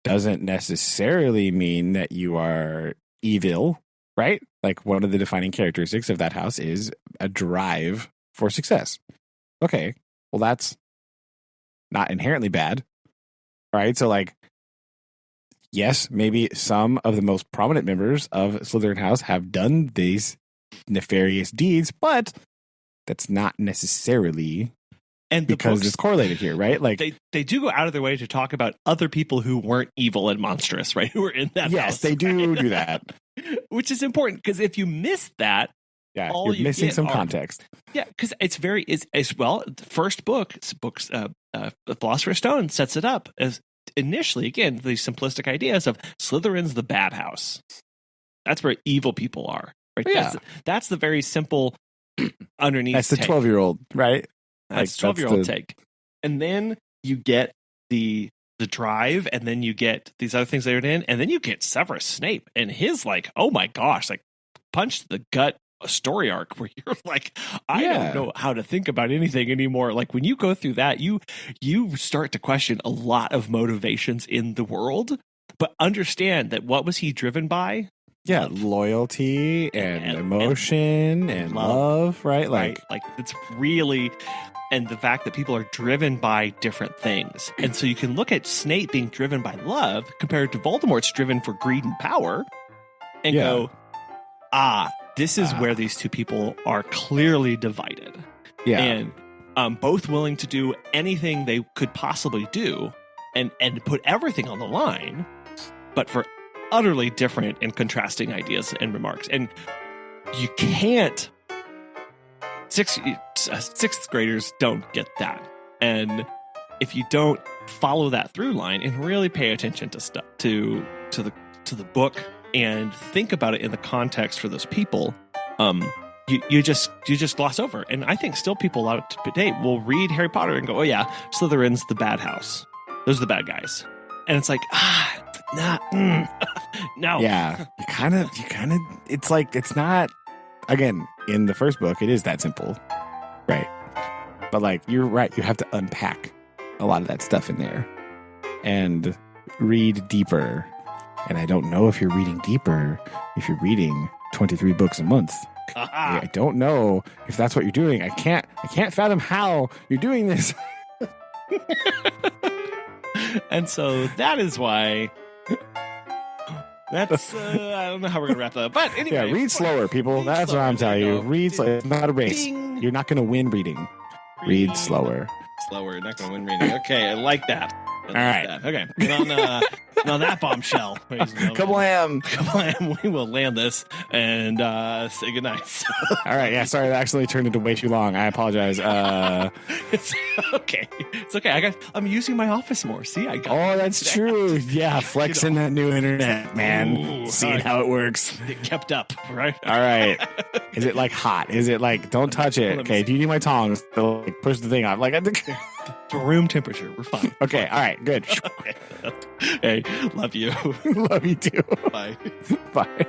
doesn't necessarily mean that you are evil, right? Like, one of the defining characteristics of that house is a drive for success. Okay, well, that's not inherently bad, right? So, like, yes, maybe some of the most prominent members of Slytherin House have done these nefarious deeds, but that's not necessarily because it's correlated here, right? Like they do go out of their way to talk about other people who weren't evil and monstrous, right? Who were in that house. Yes, they do do that. Which is important, because if you miss that, you're missing some context. Yeah, because it's well, the first books, The Philosopher's Stone sets it up as initially, again, the simplistic ideas of Slytherin's the bad house. That's where evil people are, right? Yeah. That's the very simple underneath. That's the 12-year-old, right? That's 12-year-old take. And then you get the drive, and then you get these other things layered in, and then you get Severus Snape and his like, oh my gosh, like punch to the gut story arc where you're like, I don't know how to think about anything anymore. Like, when you go through that, you start to question a lot of motivations in the world, but understand that what was he driven by? Yeah, loyalty and emotion and love, right? Like it's really, and the fact that people are driven by different things. And so you can look at Snape being driven by love compared to Voldemort's driven for greed and power, and go, this is where these two people are clearly divided. Yeah. And both willing to do anything they could possibly do and put everything on the line, but for utterly different and contrasting ideas and remarks. And you can't, sixth graders don't get that. And if you don't follow that through line and really pay attention to stuff, to the book, and think about it in the context for those people, you just gloss over. And I think still people a lot today will read Harry Potter and go, oh yeah, Slytherin's the bad house. Those are the bad guys. And it's like, no. Yeah, you kind of, it's like, it's not, again, in the first book, it is that simple, right? But like, you're right, you have to unpack a lot of that stuff in there and read deeper. And I don't know if you're reading deeper if you're reading 23 books a month. I don't know if that's what you're doing. I can't fathom how you're doing this. And so that is why that's I don't know how we're gonna wrap that up, but anyway, yeah, read slower, people. That's what I'm telling you. Read slower. It's not a race. You're not gonna win reading. Read slower. Not gonna win reading. Okay, I like that. All right. Okay. Now that bombshell. Kablam! Kablam. We will land this and say goodnight. All right. Yeah. Sorry, that actually turned into way too long. I apologize. It's okay. It's okay. I'm using my office more. See, I got. Oh, that's true. Yeah, flexing that new internet, man. Ooh, Seeing how it works. It kept up, right? All right. Is it like hot? Is it like don't touch it? Okay. Do you need my tongs to like push the thing off? Like I think it's room temperature. We're fine. Okay. All right. Good. Okay. Hey, love you. Love you too. Bye. Bye.